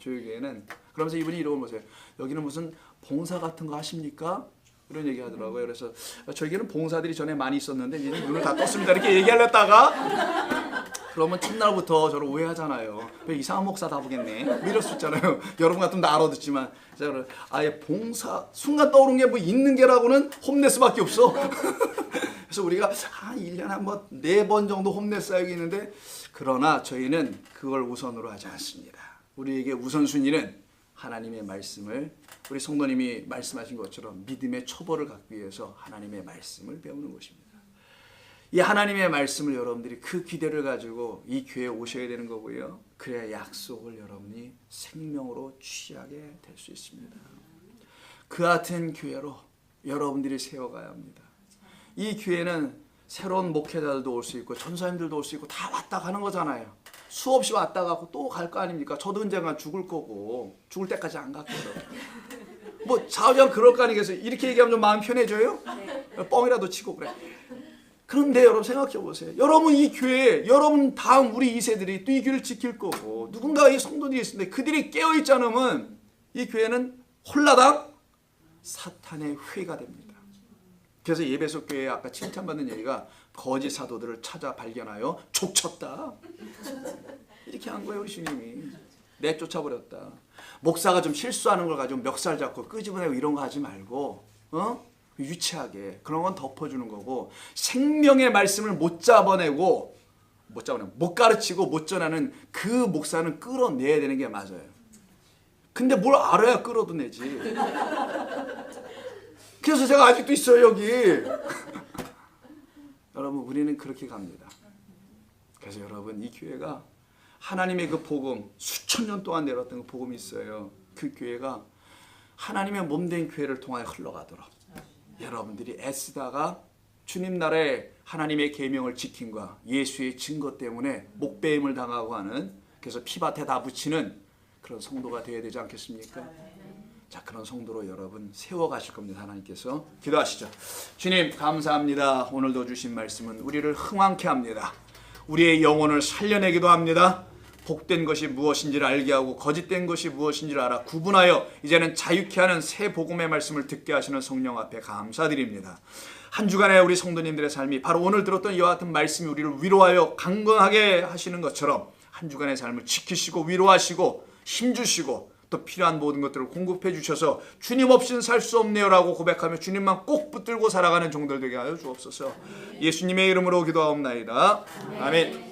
저희 교회는 그러면서 이분이 이러고 보세요. 여기는 무슨 봉사 같은 거 하십니까? 이런 얘기 하더라고요. 그래서 저희에게는 봉사들이 전에 많이 있었는데 이제 눈을 다 떴습니다. 이렇게 얘기하려다가 그러면 첫날부터 저를 오해하잖아요. 왜 이상한 목사 다 보겠네. 이럴 수 있잖아요. 여러분 같으면 다 알아듣지만 제가 아예 봉사 순간 떠오른 게 뭐 있는 게라고는 홈네스밖에 없어. 그래서 우리가 1년에 한번 4번 정도 홈네스 사역이 있는데 그러나 저희는 그걸 우선으로 하지 않습니다. 우리에게 우선순위는 하나님의 말씀을 우리 성도님이 말씀하신 것처럼 믿음의 초보를 갖기 위해서 하나님의 말씀을 배우는 것입니다. 이 하나님의 말씀을 여러분들이 그 기대를 가지고 이 교회에 오셔야 되는 거고요. 그래야 약속을 여러분이 생명으로 취하게 될 수 있습니다. 그 같은 교회로 여러분들이 세워가야 합니다. 이 교회는 새로운 목회자들도 올 수 있고 전사님들도 올 수 있고 다 왔다 가는 거잖아요. 수없이 왔다 가고 또 갈 거 아닙니까? 저도 언젠가 죽을 거고 죽을 때까지 안 갔거든. 뭐 자우장 그럴 거 아니겠어요? 이렇게 얘기하면 좀 마음 편해져요? 네. 뻥이라도 치고 그래. 그런데 여러분 생각해 보세요. 여러분 이 교회, 여러분 다음 우리 2세들이 또 이 교회를 지킬 거고 누군가 이 성도들이 있는데 그들이 깨어있지 않으면 이 교회는 홀라당 사탄의 회가 됩니다. 그래서 예배소 교회에 아까 칭찬받는 얘기가 거짓 사도들을 찾아 발견하여 족쳤다. 이렇게 한 거예요. 우리 주님이. 내쫓아버렸다. 목사가 좀 실수하는 걸 가지고 멱살 잡고 끄집어내고 이런 거 하지 말고 유치하게 그런 건 덮어주는 거고 생명의 말씀을 못 가르치고 못 전하는 그 목사는 끌어내야 되는 게 맞아요. 근데 뭘 알아야 끌어도 내지. 그래서 제가 아직도 있어요 여기. 여러분 우리는 그렇게 갑니다. 그래서 여러분 이 교회가 하나님의 그 복음 수천 년 동안 내렸던 그 복음이 있어요. 그 교회가 하나님의 몸된 교회를 통하여 흘러가도록 여러분들이 애쓰다가 주님 나라에 하나님의 계명을 지킴과 예수의 증거 때문에 목배임을 당하고 하는 그래서 피밭에 다 붙이는 그런 성도가 되어야 되지 않겠습니까? 자 그런 성도로 여러분 세워가실 겁니다. 하나님께서. 기도하시죠. 주님 감사합니다. 오늘도 주신 말씀은 우리를 흥왕케 합니다. 우리의 영혼을 살려내기도 합니다. 복된 것이 무엇인지를 알게 하고 거짓된 것이 무엇인지를 알아 구분하여 이제는 자유케 하는 새 복음의 말씀을 듣게 하시는 성령 앞에 감사드립니다. 한 주간의 우리 성도님들의 삶이 바로 오늘 들었던 이와 같은 말씀이 우리를 위로하여 강건하게 하시는 것처럼 한 주간의 삶을 지키시고 위로하시고 힘주시고 또 필요한 모든 것들을 공급해 주셔서 주님 없이는 살 수 없네요라고 고백하며 주님만 꼭 붙들고 살아가는 종들 되게 하여 주옵소서. 예수님의 이름으로 기도하옵나이다. 아멘.